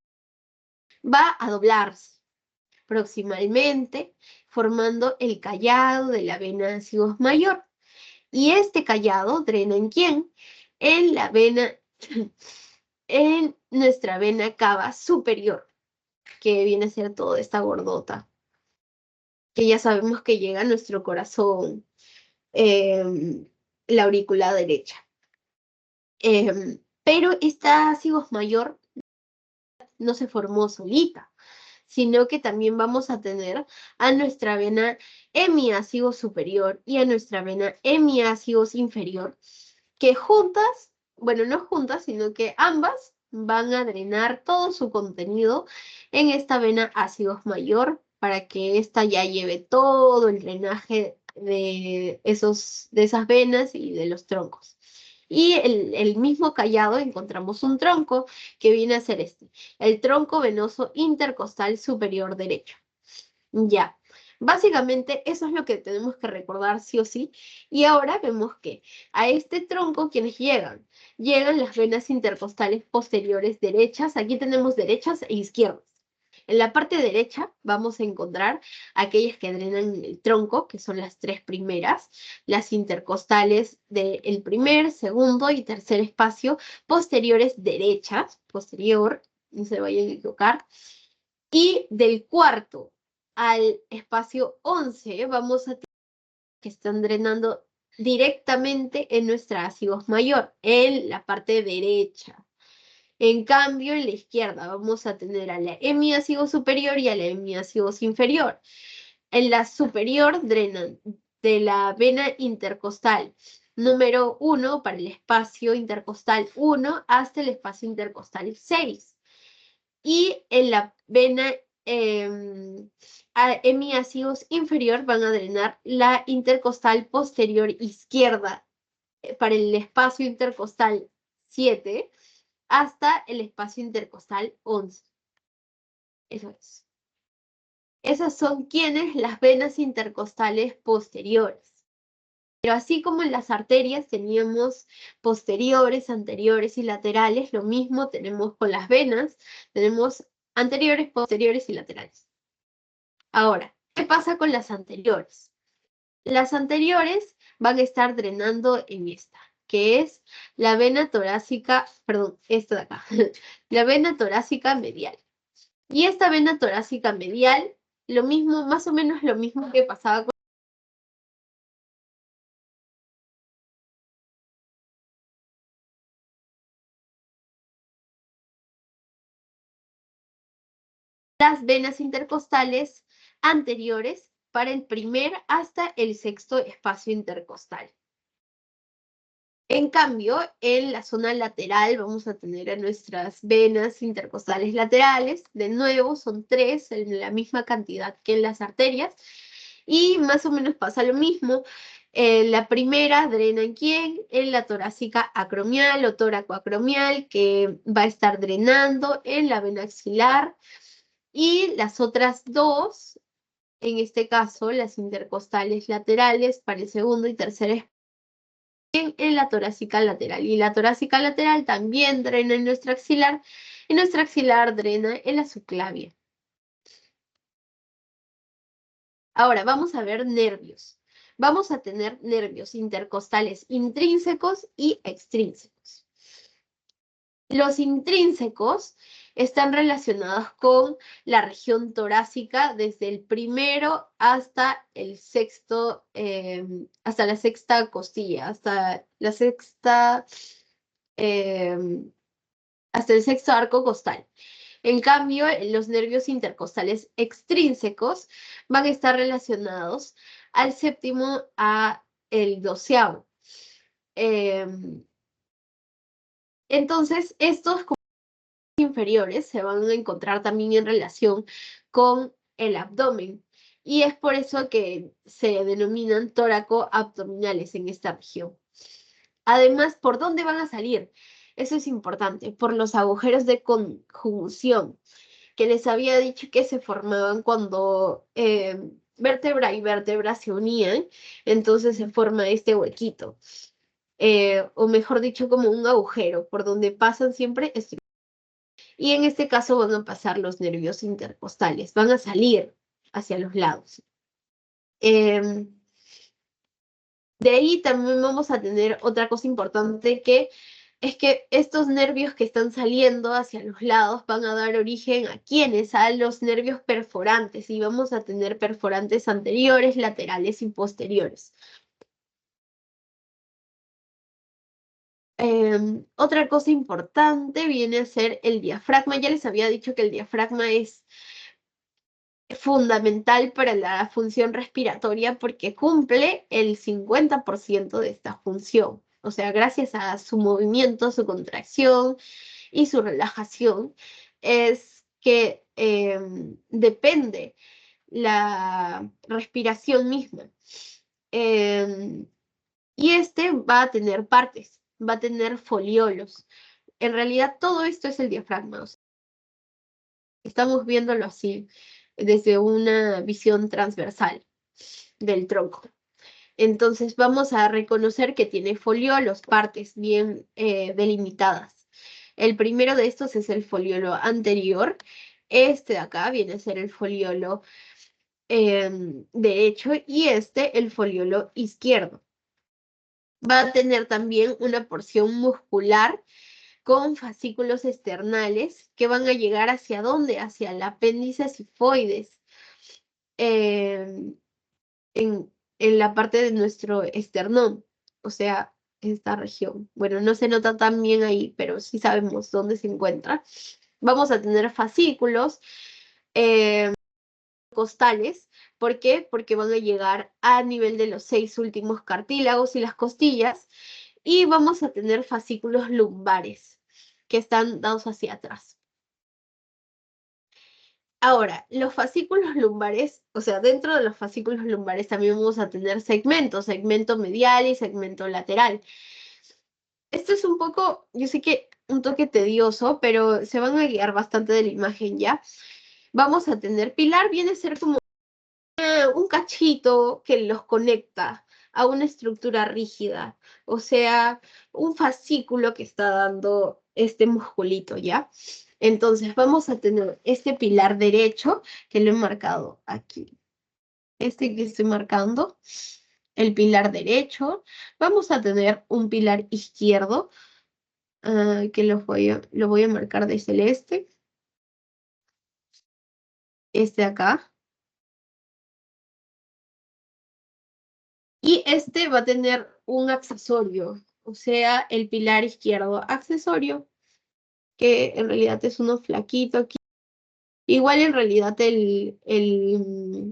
va a doblarse proximalmente, formando el callado de la vena ácidos mayor. Y este callado drena ¿en quién? En la vena, en nuestra vena cava superior, que viene a ser toda esta gordota, que ya sabemos que llega a nuestro corazón, la aurícula derecha. Pero esta ácidos mayor no se formó solita, sino que también vamos a tener a nuestra vena hemiácido superior y a nuestra vena hemiácido inferior, que juntas, bueno, no juntas, sino que ambas van a drenar todo su contenido en esta vena ácidos mayor para que ésta ya lleve todo el drenaje de esas venas y de los troncos. Y el mismo callado encontramos un tronco que viene a ser el tronco venoso intercostal superior derecho. Ya. Básicamente eso es lo que tenemos que recordar sí o sí. Y ahora vemos que a este tronco, ¿quiénes llegan? Llegan las venas intercostales posteriores derechas. Aquí tenemos derechas e izquierdas. En la parte derecha vamos a encontrar aquellas que drenan el tronco, que son las 3 primeras, las intercostales del primer, segundo y tercer espacio, posteriores derechas, posterior, no se vayan a equivocar, y del cuarto al espacio 11 vamos a tener que están drenando directamente en nuestra ácidos mayor, en la parte derecha. En cambio, en la izquierda vamos a tener a la hemiácido superior y a la hemiácido inferior. En la superior drenan de la vena intercostal número 1 para el espacio intercostal 1 hasta el espacio intercostal 6. Y en la vena hemiácidos inferior van a drenar la intercostal posterior izquierda para el espacio intercostal 7 hasta el espacio intercostal 11. Eso es. Esas son quienes las venas intercostales posteriores. Pero así como en las arterias teníamos posteriores, anteriores y laterales, lo mismo tenemos con las venas, tenemos anteriores, posteriores y laterales. Ahora, ¿qué pasa con las anteriores? Las anteriores van a estar drenando en esta, que es la vena torácica, perdón, esta de acá, la vena torácica medial. Y esta vena torácica medial, lo mismo, más o menos lo mismo que pasaba con las venas intercostales anteriores para el primer hasta el sexto espacio intercostal. En cambio, en la zona lateral vamos a tener a nuestras venas intercostales laterales. De nuevo, son 3 en la misma cantidad que en las arterias. Y más o menos pasa lo mismo. La primera drena en quién? En la torácica acromial o toracoacromial, que va a estar drenando en la vena axilar. Y las otras dos, en este caso, las intercostales laterales para el segundo y tercer espacio, en la torácica lateral. Y la torácica lateral también drena en nuestra axilar, y nuestra axilar drena en la subclavia. Ahora vamos a ver nervios. Vamos a tener nervios intercostales intrínsecos y extrínsecos. Los intrínsecos están relacionados con la región torácica desde el primero hasta el sexto, hasta la sexta costilla, hasta el sexto arco costal. En cambio, los nervios intercostales extrínsecos van a estar relacionados al séptimo a el doceavo. Entonces, estos inferiores se van a encontrar también en relación con el abdomen. Y es por eso que se denominan tóraco-abdominales en esta región. Además, ¿por dónde van a salir? Eso es importante, por los agujeros de conjunción, que les había dicho que se formaban cuando vértebra y vértebra se unían, entonces se forma este huequito. O mejor dicho, como un agujero, por donde pasan siempre y en este caso van a pasar los nervios intercostales, van a salir hacia los lados. De ahí también vamos a tener otra cosa importante que es que estos nervios que están saliendo hacia los lados van a dar origen ¿a quiénes? A los nervios perforantes y vamos a tener perforantes anteriores, laterales y posteriores. Otra cosa importante viene a ser el diafragma. Ya les había dicho que el diafragma es fundamental para la función respiratoria porque cumple el 50% de esta función. O sea, gracias a su movimiento, su contracción y su relajación, es que depende la respiración misma. Y este va a tener partes, va a tener foliolos. En realidad todo esto es el diafragma. O sea, estamos viéndolo así, desde una visión transversal del tronco. Entonces vamos a reconocer que tiene foliolos, partes bien delimitadas. El primero de estos es el foliolo anterior. Este de acá viene a ser el foliolo derecho y este el foliolo izquierdo. Va a tener también una porción muscular con fascículos externales que van a llegar hacia dónde? Hacia el apéndice sifoides. en la parte de nuestro esternón, o sea, esta región. Bueno, no se nota tan bien ahí, pero sí sabemos dónde se encuentra. Vamos a tener fascículos costales. ¿Por qué? Porque van a llegar a nivel de los 6 últimos cartílagos y las costillas. Y vamos a tener fascículos lumbares, que están dados hacia atrás. Ahora, los fascículos lumbares, o sea, dentro de los fascículos lumbares también vamos a tener segmentos, segmento medial y segmento lateral. Esto es un poco, yo sé que un toque tedioso, pero se van a guiar bastante de la imagen ya. Vamos a tener pilar, viene a ser como un cachito que los conecta a una estructura rígida, o sea, un fascículo que está dando este musculito, ¿ya? Entonces vamos a tener este pilar derecho, que lo he marcado aquí. Este que estoy marcando, el pilar derecho. Vamos a tener un pilar izquierdo, que lo voy a marcar de celeste. Este acá. Y este va a tener un accesorio, o sea, el pilar izquierdo accesorio, que en realidad es uno flaquito aquí. Igual en realidad el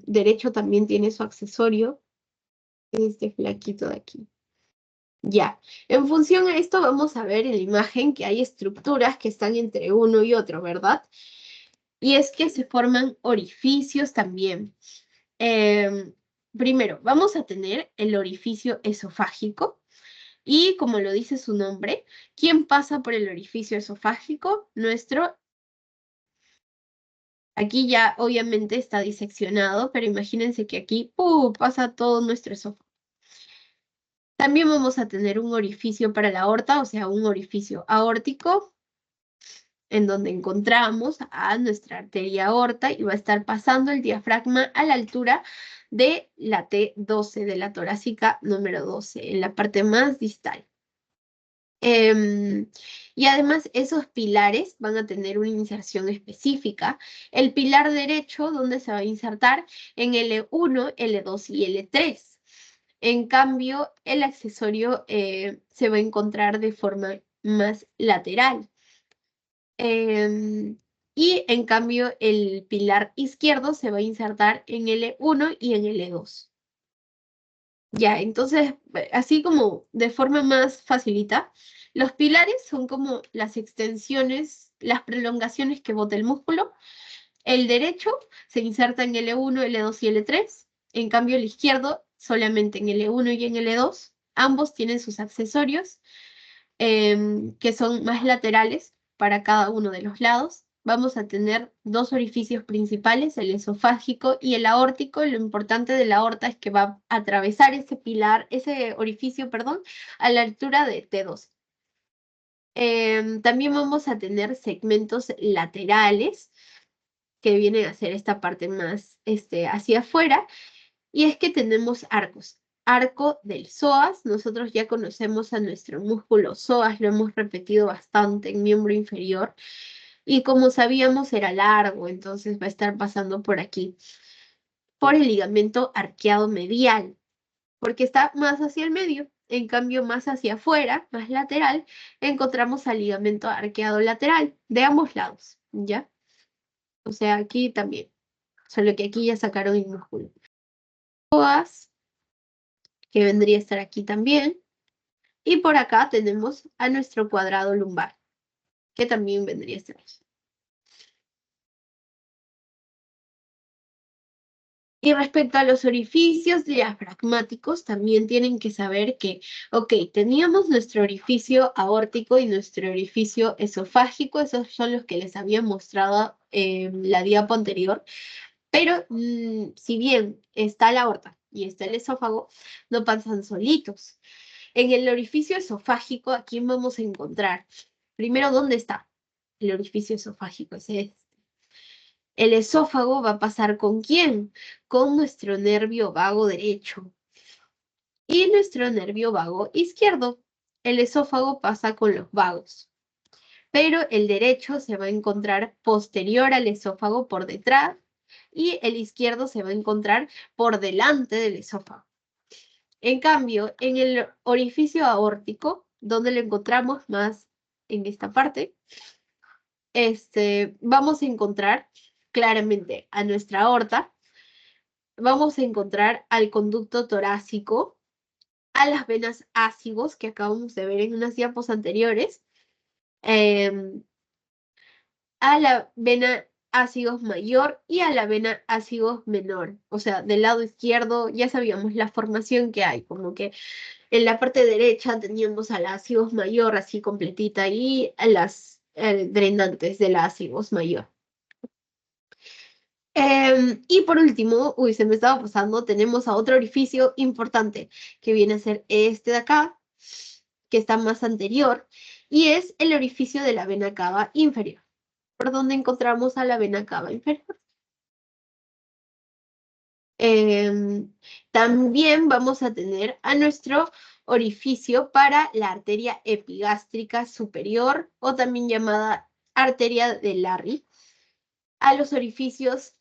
derecho también tiene su accesorio, este flaquito de aquí. Ya, en función a esto vamos a ver en la imagen que hay estructuras que están entre uno y otro, ¿verdad? Y es que se forman orificios también. Primero, vamos a tener el orificio esofágico. Y como lo dice su nombre, ¿quién pasa por el orificio esofágico? Aquí ya obviamente está diseccionado, pero imagínense que aquí pasa todo nuestro esófago. También vamos a tener un orificio para la aorta, o sea, un orificio aórtico, en donde encontramos a nuestra arteria aorta y va a estar pasando el diafragma a la altura de la T12, de la torácica número 12, en la parte más distal. Y además esos pilares van a tener una inserción específica. El pilar derecho, donde se va a insertar en L1, L2 y L3. En cambio, el accesorio se va a encontrar de forma más lateral. Y en cambio, el pilar izquierdo se va a insertar en L1 y en L2. Ya, entonces, así como de forma más facilita, los pilares son como las extensiones, las prolongaciones que bota el músculo. El derecho se inserta en L1, L2 y L3. En cambio, el izquierdo solamente en L1 y en L2. Ambos tienen sus accesorios, que son más laterales para cada uno de los lados. Vamos a tener dos orificios principales, el esofágico y el aórtico. Lo importante de la aorta es que va a atravesar ese pilar, ese orificio, perdón, a la altura de T2. También vamos a tener segmentos laterales, que vienen a ser esta parte más hacia afuera, y es que tenemos arcos. Arco del psoas, nosotros ya conocemos a nuestro músculo psoas, lo hemos repetido bastante en miembro inferior, y como sabíamos era largo, entonces va a estar pasando por aquí, por el ligamento arqueado medial, porque está más hacia el medio. En cambio, más hacia afuera, más lateral, encontramos al ligamento arqueado lateral de ambos lados, ¿ya? O sea, aquí también, solo que aquí ya sacaron el músculo. Psoas, que vendría a estar aquí también. Y por acá tenemos a nuestro cuadrado lumbar, que también vendría a estar aquí. Y respecto a los orificios diafragmáticos, también tienen que saber que, ok, teníamos nuestro orificio aórtico y nuestro orificio esofágico, esos son los que les había mostrado en la diapo anterior, pero si bien está la aorta y está el esófago, no pasan solitos. En el orificio esofágico, ¿a quién vamos a encontrar? Primero, ¿dónde está el orificio esofágico? Ese es. El esófago va a pasar ¿con quién? Con nuestro nervio vago derecho y nuestro nervio vago izquierdo. El esófago pasa con los vagos, pero el derecho se va a encontrar posterior al esófago por detrás, y el izquierdo se va a encontrar por delante del esófago. En cambio, en el orificio aórtico, donde lo encontramos más en esta parte, vamos a encontrar claramente a nuestra aorta, vamos a encontrar al conducto torácico, a las venas ácigos que acabamos de ver en unas diapos anteriores, a la vena ácigos mayor y a la vena ácigos menor. O sea, del lado izquierdo ya sabíamos la formación que hay, como que en la parte derecha teníamos a la ácigos mayor así completita y a las drenantes de la ácigos mayor. Y por último, se me estaba pasando, tenemos a otro orificio importante que viene a ser este de acá, que está más anterior, y es el orificio de la vena cava inferior, por donde encontramos a la vena cava inferior. También vamos a tener a nuestro orificio para la arteria epigástrica superior, o también llamada arteria de Larry, a los orificios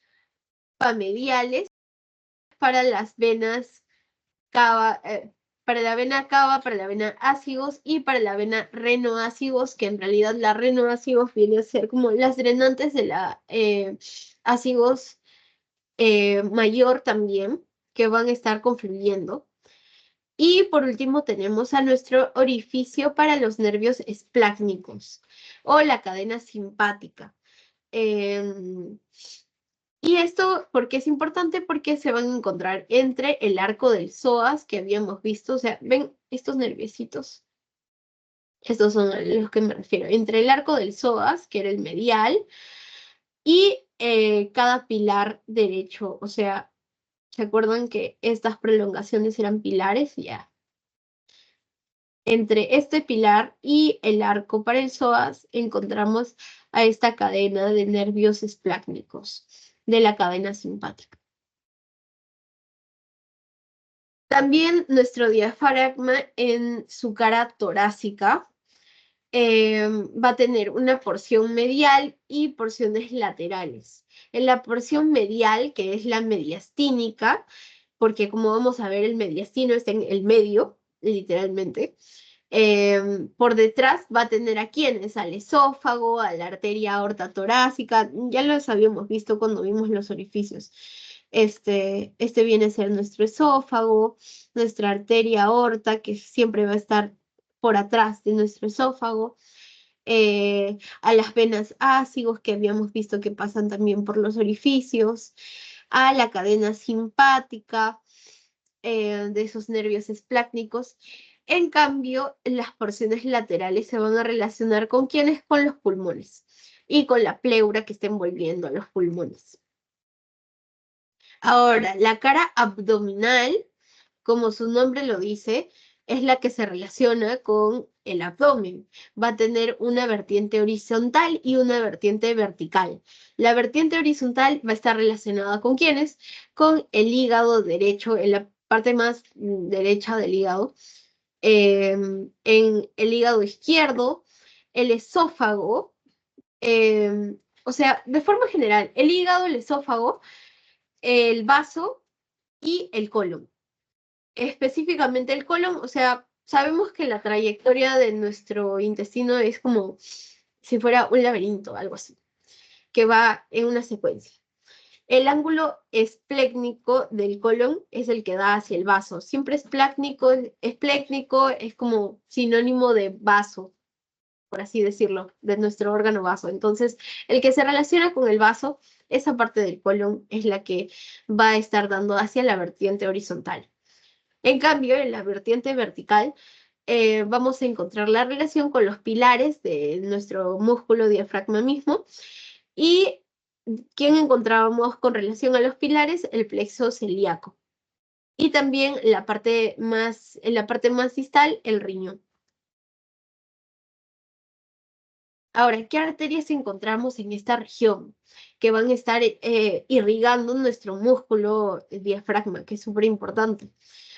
pamediales para las venas cava, para la vena cava, para la vena ácigos y para la vena renoácigos, que en realidad la renoácigos viene a ser como las drenantes de la ácigos mayor también, que van a estar confluyendo. Y por último tenemos a nuestro orificio para los nervios esplácnicos o la cadena simpática. Y esto, ¿por qué es importante? Porque se van a encontrar entre el arco del psoas que habíamos visto, o sea, ven estos nerviositos. Estos son a los que me refiero. Entre el arco del psoas, que era el medial, y cada pilar derecho, o sea, ¿se acuerdan que estas prolongaciones eran pilares? Ya. Entre este pilar y el arco para el psoas encontramos a esta cadena de nervios esplácnicos de la cadena simpática. También nuestro diafragma en su cara torácica va a tener una porción medial y porciones laterales. En la porción medial, que es la mediastínica, porque como vamos a ver, el mediastino está en el medio, literalmente. Por detrás va a tener a quienes, al esófago, a la arteria aorta torácica, ya los habíamos visto cuando vimos los orificios. Este viene a ser nuestro esófago, nuestra arteria aorta, que siempre va a estar por atrás de nuestro esófago, a las venas ácigos que habíamos visto que pasan también por los orificios, a la cadena simpática de esos nervios esplácnicos. En cambio, las porciones laterales se van a relacionar con quiénes, con los pulmones y con la pleura que está envolviendo a los pulmones. Ahora, la cara abdominal, como su nombre lo dice, es la que se relaciona con el abdomen. Va a tener una vertiente horizontal y una vertiente vertical. La vertiente horizontal va a estar relacionada con quiénes, con el hígado derecho, en la parte más derecha del hígado, en el hígado izquierdo, el esófago, o sea, de forma general, el hígado, el esófago, el vaso y el colon. Específicamente el colon, o sea, sabemos que la trayectoria de nuestro intestino es como si fuera un laberinto, algo así, que va en una secuencia. El ángulo esplécnico del colon es el que da hacia el vaso. Siempre esplécnico es como sinónimo de vaso, por así decirlo, de nuestro órgano vaso. Entonces, el que se relaciona con el vaso, esa parte del colon es la que va a estar dando hacia la vertiente horizontal. En cambio, en la vertiente vertical, vamos a encontrar la relación con los pilares de nuestro músculo diafragma mismo. ¿Y quién encontrábamos con relación a los pilares? El plexo celíaco. Y también en la parte más distal, el riñón. Ahora, ¿qué arterias encontramos en esta región? Que van a estar irrigando nuestro músculo diafragma, que es súper importante.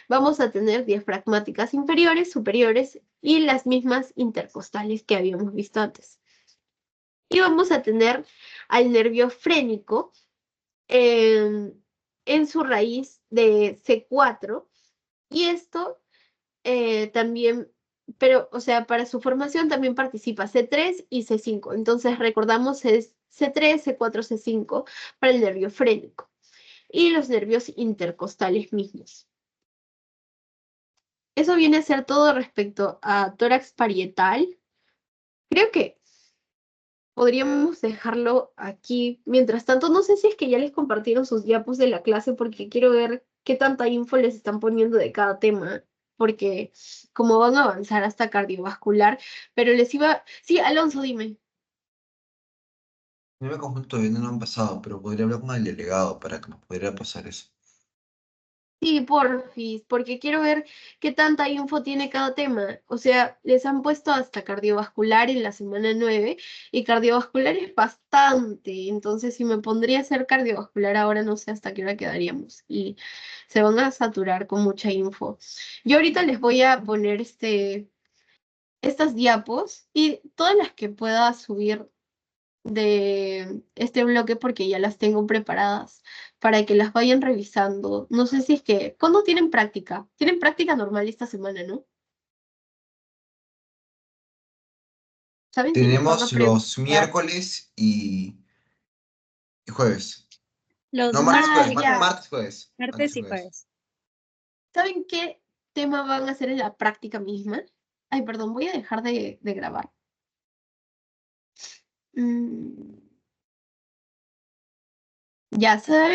Vamos a tener diafragmáticas inferiores, superiores y las mismas intercostales que habíamos visto antes. Y vamos a tener al nervio frénico, en su raíz de C4. Y esto también, pero, o sea, para su formación también participa C3 y C5. Entonces, recordamos, es C3, C4, C5 para el nervio frénico y los nervios intercostales mismos. Eso viene a ser todo respecto a tórax parietal. Creo que podríamos dejarlo aquí. Mientras tanto, no sé si es que ya les compartieron sus diapos de la clase porque quiero ver qué tanta info les están poniendo de cada tema, porque como van a avanzar hasta cardiovascular, pero les iba... Sí, Alonso, dime. A mí me conjunto todavía no lo han pasado, pero podría hablar con el delegado para que nos pudiera pasar eso. Sí, porfis, porque quiero ver qué tanta info tiene cada tema. O sea, les han puesto hasta cardiovascular en la semana 9 y cardiovascular es bastante. Entonces, si me pondría a hacer cardiovascular ahora, no sé hasta qué hora quedaríamos. Y se van a saturar con mucha info. Yo ahorita les voy a poner estas diapos y todas las que pueda subir de este bloque porque ya las tengo preparadas para que las vayan revisando. No sé si es que... ¿Cuándo tienen práctica? Tienen práctica normal esta semana, ¿no? ¿Saben si les van a Tenemos los preguntar? miércoles y jueves. Los No, martes, Ah, jueves, ya. martes, jueves. Martes martes y y jueves. jueves. ¿Saben qué tema van a hacer en la práctica misma? Ay, perdón, voy a dejar de grabar. Mm, ya saben.